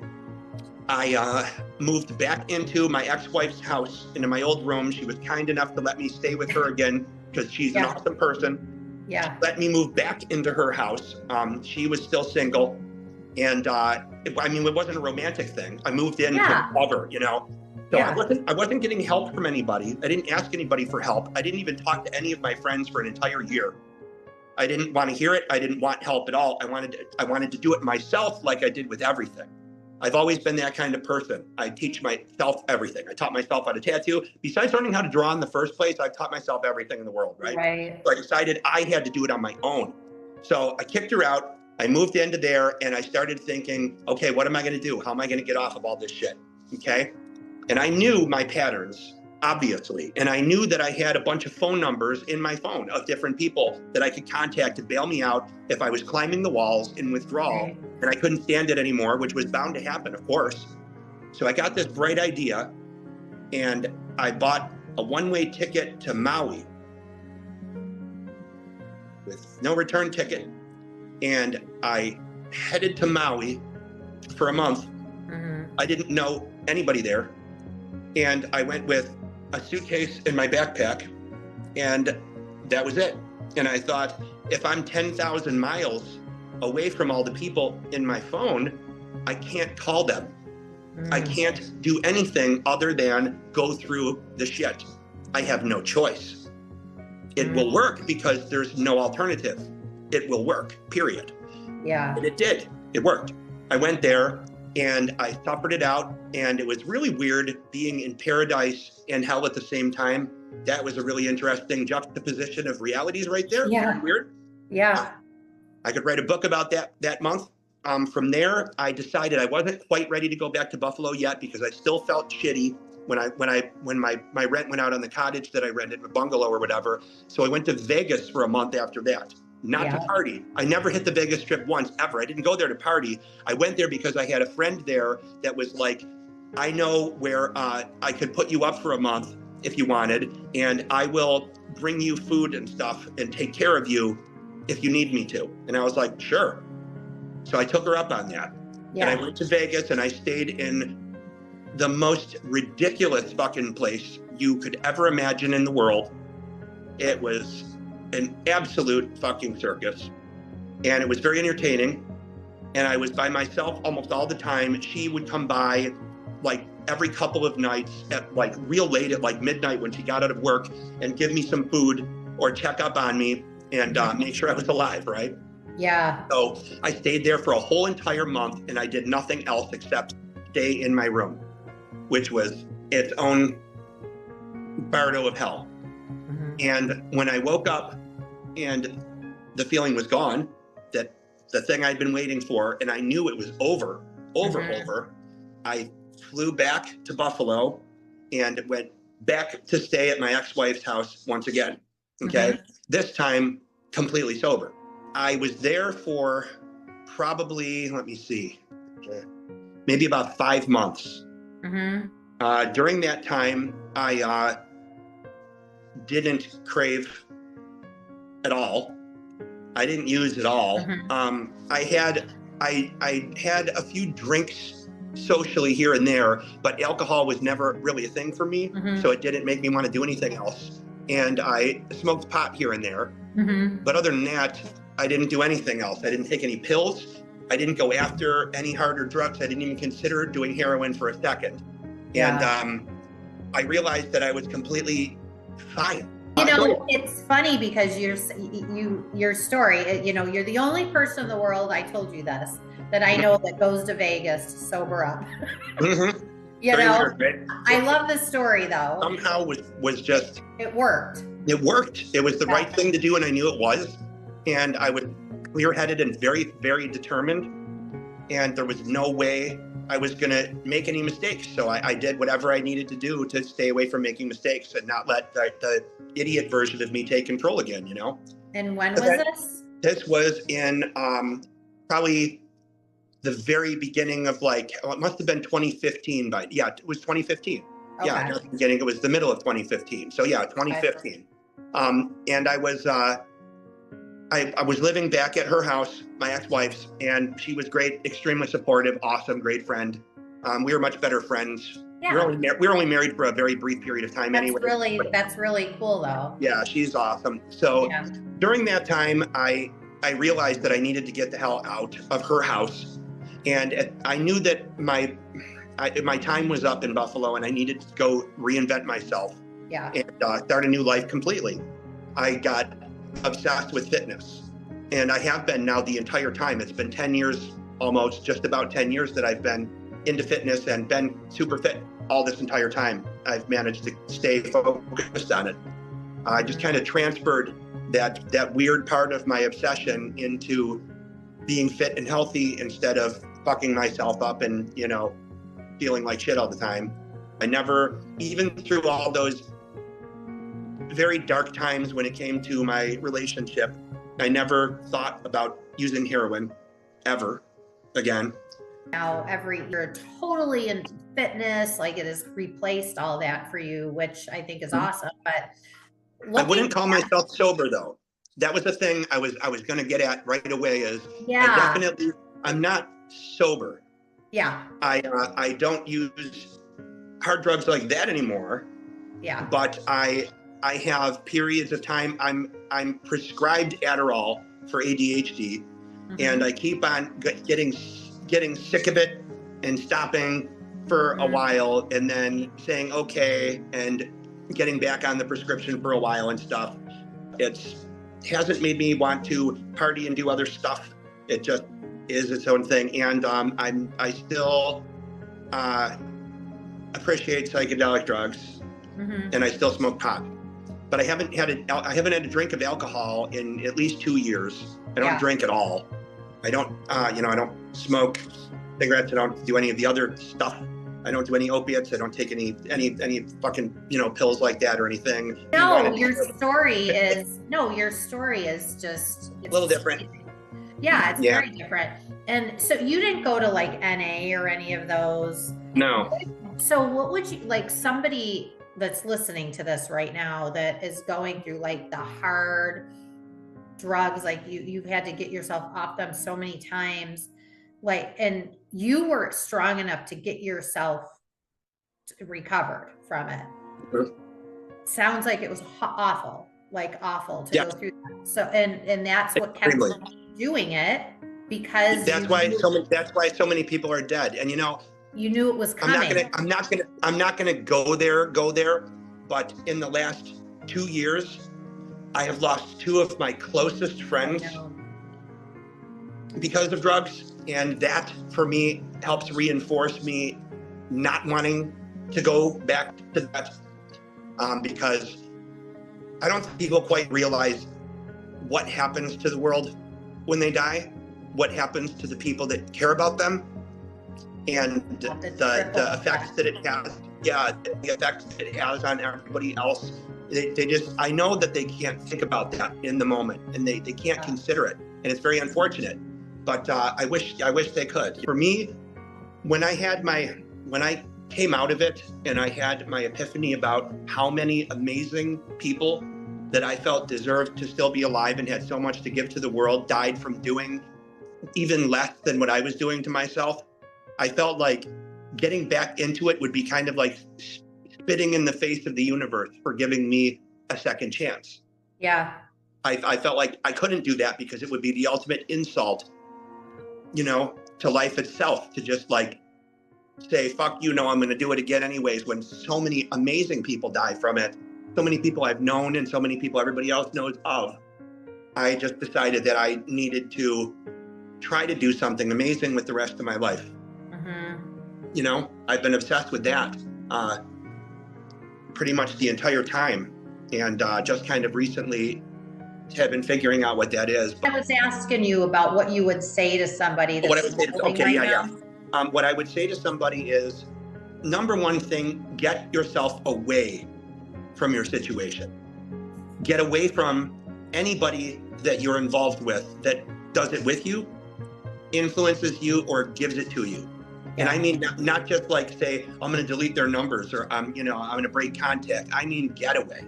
I moved back into my ex-wife's house, into my old room. She was kind enough to let me stay with her again because she's an awesome person. Yeah. She let me move back into her house. She was still single. And it wasn't a romantic thing. I moved in to cover, you know. So I wasn't getting help from anybody. I didn't ask anybody for help. I didn't even talk to any of my friends for an entire year. I didn't want to hear it. I didn't want help at all. I wanted to do it myself like I did with everything. I've always been that kind of person. I teach myself everything. I taught myself how to tattoo. Besides learning how to draw in the first place, I've taught myself everything in the world, right? Right. So I decided I had to do it on my own. So I kicked her out. I moved into there and I started thinking, okay, what am I going to do? How am I going to get off of all this shit? Okay. And I knew my patterns, obviously. And I knew that I had a bunch of phone numbers in my phone of different people that I could contact to bail me out if I was climbing the walls in withdrawal and I couldn't stand it anymore, which was bound to happen, of course. So I got this bright idea and I bought a one-way ticket to Maui with no return ticket. And I headed to Maui for a month. I didn't know anybody there. And I went with a suitcase in my backpack and that was it. And I thought, if I'm 10,000 miles away from all the people in my phone, I can't call them. I can't do anything other than go through the shit. I have no choice. It will work because there's no alternative. It will work, period. Yeah. And it did. It worked. I went there and I suffered it out. And it was really weird being in paradise and hell at the same time. That was a really interesting juxtaposition of realities right there. Yeah. Weird. Yeah. I could write a book about that month. From there, I decided I wasn't quite ready to go back to Buffalo yet because I still felt shitty when my rent went out on the cottage that I rented, a bungalow or whatever. So I went to Vegas for a month after that. Not to party. I never hit the Vegas Strip once, ever. I didn't go there to party. I went there because I had a friend there that was like, I know where I could put you up for a month if you wanted, and I will bring you food and stuff and take care of you if you need me to. And I was like, sure. So I took her up on that. And I went to Vegas and I stayed in the most ridiculous fucking place you could ever imagine in the world. It was an absolute fucking circus. And it was very entertaining. And I was by myself almost all the time. She would come by like every couple of nights at like real late at like midnight when she got out of work and give me some food or check up on me and make sure I was alive, right? Yeah. So I stayed there for a whole entire month and I did nothing else except stay in my room, which was its own bardo of hell. And when I woke up and the feeling was gone, that the thing I'd been waiting for, and I knew it was over, I flew back to Buffalo and went back to stay at my ex-wife's house once again. Okay. This time completely sober. I was there for probably, let me see, maybe about 5 months. During that time, I didn't crave at all. I didn't use at all. I had a few drinks socially here and there, but alcohol was never really a thing for me. So it didn't make me want to do anything else. And I smoked pot here and there. But other than that, I didn't do anything else. I didn't take any pills. I didn't go after any harder drugs. I didn't even consider doing heroin for a second. And I realized that I was completely fine. You know, it's funny because your story, you know, you're the only person in the world, I told you this, that I know that goes to Vegas to sober up. You know, I love this story though. Somehow was just. It worked. It worked. It was the right thing to do and I knew it was. And I was clear-headed and very, very determined. And there was no way I was going to make any mistakes. So I did whatever I needed to do to stay away from making mistakes and not let the idiot version of me take control again, you know? And when was this? This was in probably the very beginning of like, it must have been 2015, but yeah, it was 2015. Okay. Yeah, not the beginning, it was the middle of 2015. So yeah, 2015. And I was living back at her house, my ex-wife's, and she was great, extremely supportive, awesome, great friend. We were much better friends. Yeah. We were only married for a very brief period of time anyway. That's really cool though. Yeah, she's awesome. So during that time, I realized that I needed to get the hell out of her house. And I knew that my time was up in Buffalo and I needed to go reinvent myself. Yeah. And start a new life completely. I got obsessed with fitness. And I have been now the entire time. It's been 10 years, almost just about 10 years that I've been into fitness and been super fit all this entire time. I've managed to stay focused on it. I just kind of transferred that weird part of my obsession into being fit and healthy instead of fucking myself up and, feeling like shit all the time. I never, even through all those very dark times when it came to my relationship, I never thought about using heroin ever again. Now you're totally in fitness, like it has replaced all that for you, which I think is awesome. But I wouldn't call myself sober though. That was the thing I was going to get at right away is I'm not sober. Yeah. I don't use hard drugs like that anymore. Yeah. But I have periods of time. I'm prescribed Adderall for ADHD, and I keep on getting sick of it and stopping for a while and then saying okay and getting back on the prescription for a while and stuff. It hasn't made me want to party and do other stuff. It just is its own thing. And I still appreciate psychedelic drugs, and I still smoke pot. But I haven't had a drink of alcohol in at least 2 years. I don't drink at all. I don't, I don't smoke cigarettes. I don't do any of the other stuff. I don't do any opiates. I don't take any fucking, pills like that or anything. No, your story is just a little different. Yeah, it's very different. And so you didn't go to like NA or any of those? No. So what would you, like somebody that's listening to this right now that is going through like the hard drugs, like you've had to get yourself off them so many times, like, and you were strong enough to get yourself recovered from it. Sounds like it was awful to go through that. So, and that's what kept you doing it, because that's why so many people are dead. And you knew it was coming. I'm not gonna go there. But in the last 2 years, I have lost 2 of my closest friends because of drugs, and that for me helps reinforce me not wanting to go back to that, because I don't think people quite realize what happens to the world when they die, what happens to the people that care about them, and the effects that it has. Yeah, the effects that it has on everybody else. I know that they can't think about that in the moment, and they can't consider it, and it's very unfortunate. But I wish they could. For me, when I came out of it and I had my epiphany about how many amazing people that I felt deserved to still be alive and had so much to give to the world died from doing even less than what I was doing to myself, I felt like getting back into it would be kind of like spitting in the face of the universe for giving me a second chance. Yeah. I felt like I couldn't do that because it would be the ultimate insult, to life itself, to just like say, fuck you, no, I'm going to do it again anyways, when so many amazing people die from it. So many people I've known and so many people everybody else knows of. I just decided that I needed to try to do something amazing with the rest of my life. I've been obsessed with that pretty much the entire time, and just kind of recently have been figuring out what that is. I was asking you about what you would say to somebody that's what I would say to somebody is, number one thing, get yourself away from your situation. Get away from anybody that you're involved with that does it with you, influences you, or gives it to you. And I mean, not just like say, I'm going to delete their numbers or I'm going to break contact. I mean, get away.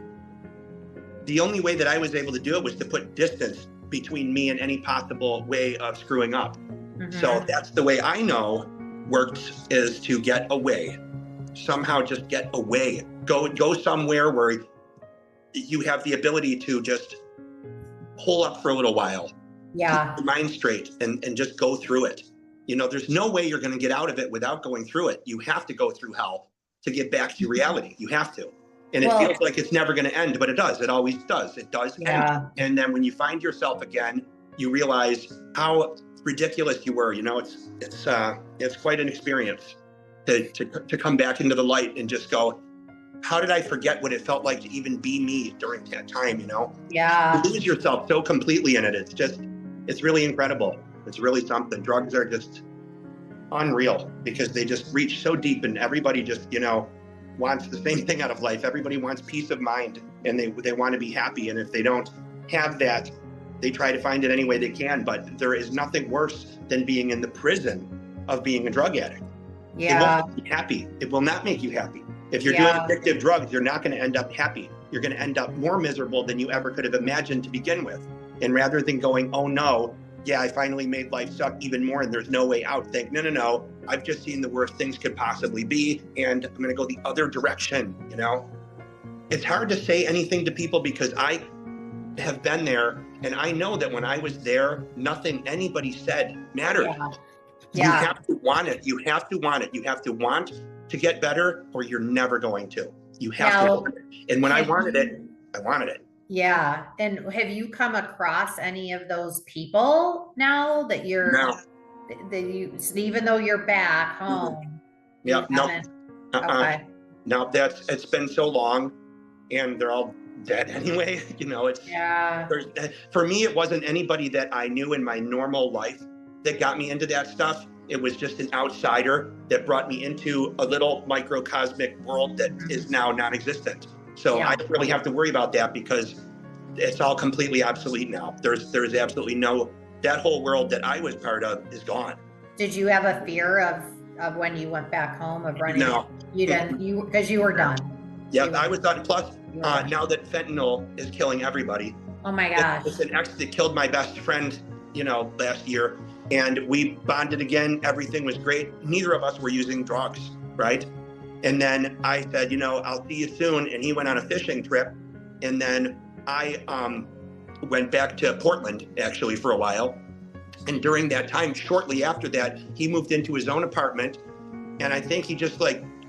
the only way that I was able to do it was to put distance between me and any possible way of screwing up. So that's the way I know works, is to get away. Somehow just get away. Go somewhere where you have the ability to just pull up for a little while. Yeah. Keep your mind straight and just go through it. You know, there's no way you're going to get out of it without going through it. You have to go through hell to get back to reality. You have to. And it feels like it's never going to end, but it does. It always does. It does end. And then when you find yourself again, you realize how ridiculous you were. You know, it's quite an experience to come back into the light and just go, how did I forget what it felt like to even be me during that time, you know? Yeah. You lose yourself so completely in it. It's really incredible. It's really something. Drugs are just unreal because they just reach so deep, and everybody just, you know, wants the same thing out of life. Everybody wants peace of mind, and they want to be happy. And if they don't have that, they try to find it any way they can. But there is nothing worse than being in the prison of being a drug addict. Yeah. It won't make you happy. It will not make you happy. If you're doing addictive drugs, you're not going to end up happy. You're going to end up more miserable than you ever could have imagined to begin with. And rather than going, oh no, yeah, I finally made life suck even more and there's no way out, think, no, I've just seen the worst things could possibly be, and I'm going to go the other direction, you know? It's hard to say anything to people because I have been there, and I know that when I was there, nothing anybody said mattered. You have to want it. You have to want it. You have to want to get better, or you're never going to. You have to want it. And when I wanted it, I wanted it. Yeah. And have you come across any of those people now that even though you're back home? Yeah, no. Okay. No, it's been so long, and they're all dead anyway. You know, for me, it wasn't anybody that I knew in my normal life that got me into that stuff. It was just an outsider that brought me into a little microcosmic world that is now non-existent. So I don't really have to worry about that because it's all completely obsolete now. There's absolutely that whole world that I was part of is gone. Did you have a fear of when you went back home of running? No. You didn't, because you were done. Yeah, I was done. Plus, now that fentanyl is killing everybody. Oh my gosh. It's an ex that killed my best friend, you know, last year. And we bonded again. Everything was great. Neither of us were using drugs, right? And then I said, you know, I'll see you soon. And he went on a fishing trip. And then I went back to Portland, actually, for a while. And during that time, shortly after that, he moved into his own apartment. And I think he just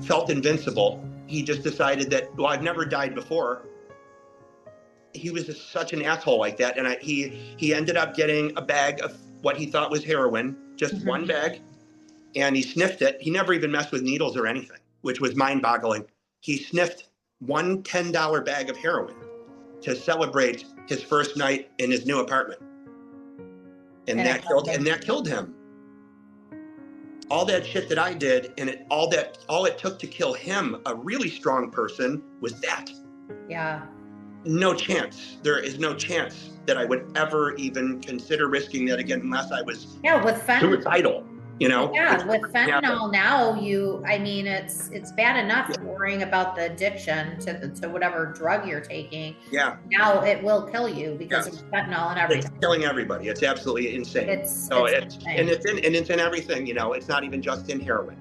felt invincible. He just decided that, well, I've never died before. He was just such an asshole like that. And he ended up getting a bag of what he thought was heroin, just one bag. And he sniffed it. He never even messed with needles or anything, which was mind-boggling. He sniffed one $10 bag of heroin to celebrate his first night in his new apartment. And that killed him. All that shit that I did, and all it took to kill him, a really strong person, was that. Yeah. No chance. There is no chance that I would ever even consider risking that again unless I was with suicidal, you know? Yeah, with fentanyl now, it's bad enough worrying about the addiction to whatever drug you're taking. Yeah. Now it will kill you because of fentanyl and everything. It's killing everybody. It's absolutely insane. It's in everything, you know. It's not even just in heroin.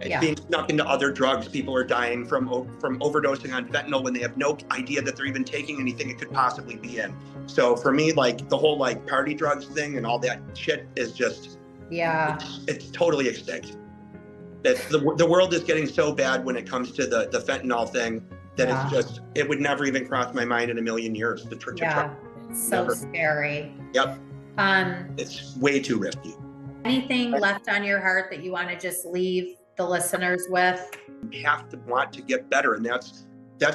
It's being snuck into other drugs. People are dying from overdosing on fentanyl when they have no idea that they're even taking anything it could possibly be in. So for me, the whole party drugs thing and all that shit is just it's totally extinct. The world is getting so bad when it comes to the fentanyl thing that it would never even cross my mind in a million years. It's so scary. Yep. It's way too risky. Anything left on your heart that you want to just leave the listeners with? You have to want to get better, and that's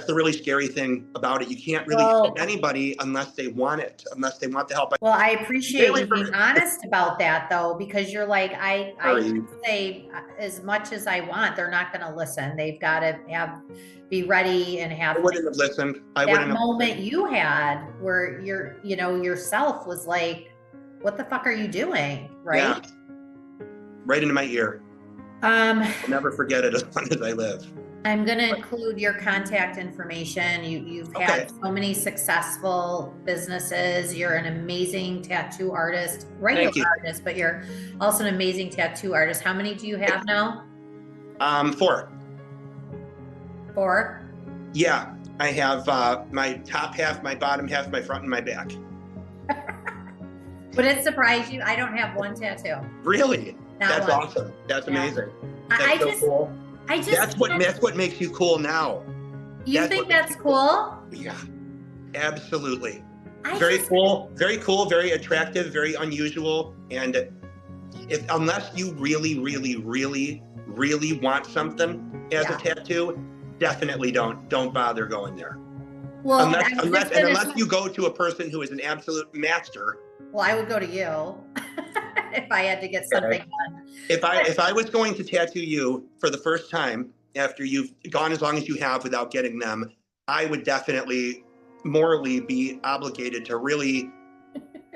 the really scary thing about it. You can't really help anybody unless they want it, unless they want the help. Well, I appreciate you being honest about that, though, because you're like, I say as much as I want, they're not going to listen. They've got to be ready and have. I wouldn't have listened. That moment you had where yourself was like, what the fuck are you doing? Right? Yeah. Right into my ear. I'll never forget it as long as I live. I'm going to include your contact information. You've had so many successful businesses. You're an amazing tattoo artist, regular artist, but you're also an amazing tattoo artist. How many do you have now? 4. 4? Yeah, I have my top half, my bottom half, my front, and my back. Would it surprise you? I don't have one tattoo. Really? That's awesome. That's amazing. That's cool. That's what makes you cool now. You think that's cool? Yeah, absolutely. Very cool, very attractive, very unusual. And unless you really, really, really, really want something as a tattoo, definitely don't bother going there. Well, unless you go to a person who is an absolute master. Well, I would go to you if I had to get something done. If I was going to tattoo you for the first time after you've gone as long as you have without getting them, I would definitely morally be obligated to really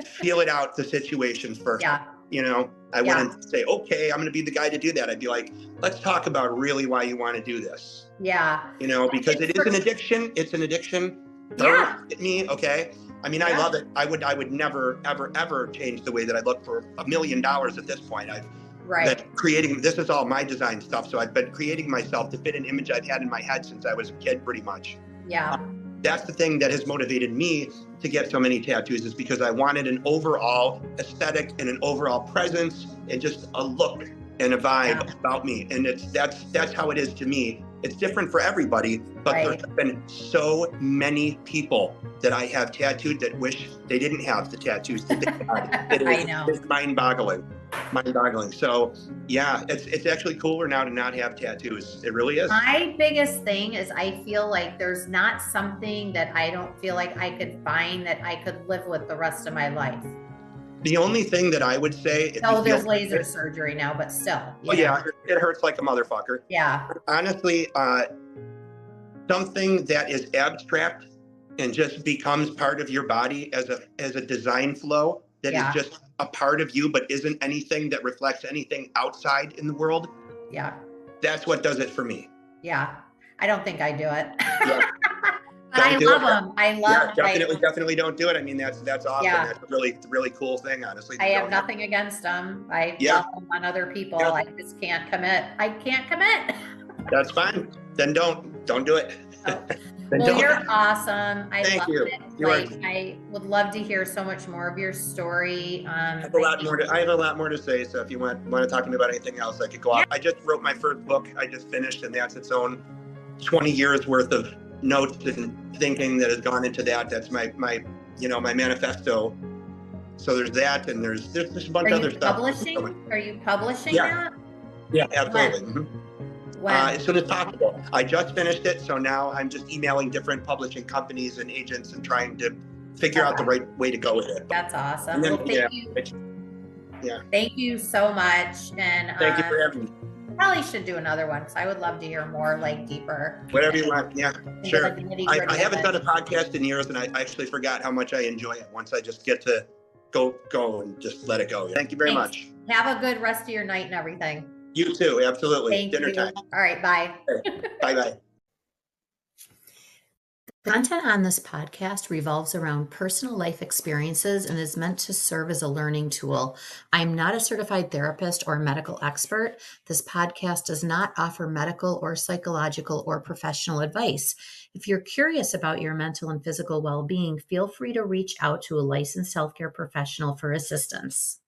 feel it out the situation first. Yeah. You know, I wouldn't say, okay, I'm going to be the guy to do that. I'd be like, let's talk about really why you want to do this. Yeah. You know, because it is an addiction. It's an addiction. Don't hit me. Okay. I mean, I love it. I would never, ever, ever change the way that I look for $1 million at this point. I've been creating, this is all my design stuff. So I've been creating myself to fit an image I've had in my head since I was a kid, pretty much. Yeah. That's the thing that has motivated me to get so many tattoos, is because I wanted an overall aesthetic and an overall presence and just a look and a vibe about me. And that's how it is to me. It's different for everybody, but there have been so many people that I have tattooed that wish they didn't have the tattoos that they had. I know. It's mind-boggling. So yeah, it's actually cooler now to not have tattoos. It really is. My biggest thing is I feel like there's not something that I don't feel like I could find that I could live with the rest of my life. The only thing that I would say is there's laser surgery now, but still. Yeah, it hurts like a motherfucker. Yeah. Honestly, something that is abstract and just becomes part of your body as a design flow that is just a part of you, but isn't anything that reflects anything outside in the world. Yeah. That's what does it for me. Yeah. I don't think I do it. Yeah. But I love them. Definitely don't do it. I mean, that's awesome. Yeah. That's a really, really cool thing, honestly. I have nothing against them. I love them on other people. I just can't commit. I can't commit. That's fine. Then don't do it. Oh. Well, you're awesome. Thank you. I would love to hear so much more of your story. I have a lot more to say. So if you want to talk to me about anything else, I could go off. I just wrote my first book. I just finished, and that's its own 20 years worth of notes and thinking that has gone into that. That's my manifesto. So there's that, and there's a bunch of other stuff. Are you publishing that? Yeah, absolutely. As soon as possible. I just finished it, so now I'm just emailing different publishing companies and agents and trying to figure out the right way to go with it. That's awesome. Then, thank you. Thank you so much, and thank you for having me. Probably should do another one because I would love to hear more, like deeper. Whatever you want. Yeah, sure. I haven't done a podcast in years, and I actually forgot how much I enjoy it once I just get to go and just let it go. Thank you very much. Have a good rest of your night and everything. You too. Absolutely. Thank you. Time. All right. Bye. Bye-bye. The content on this podcast revolves around personal life experiences and is meant to serve as a learning tool. I am not a certified therapist or medical expert. This podcast does not offer medical or psychological or professional advice. If you're curious about your mental and physical well-being, feel free to reach out to a licensed self-care professional for assistance.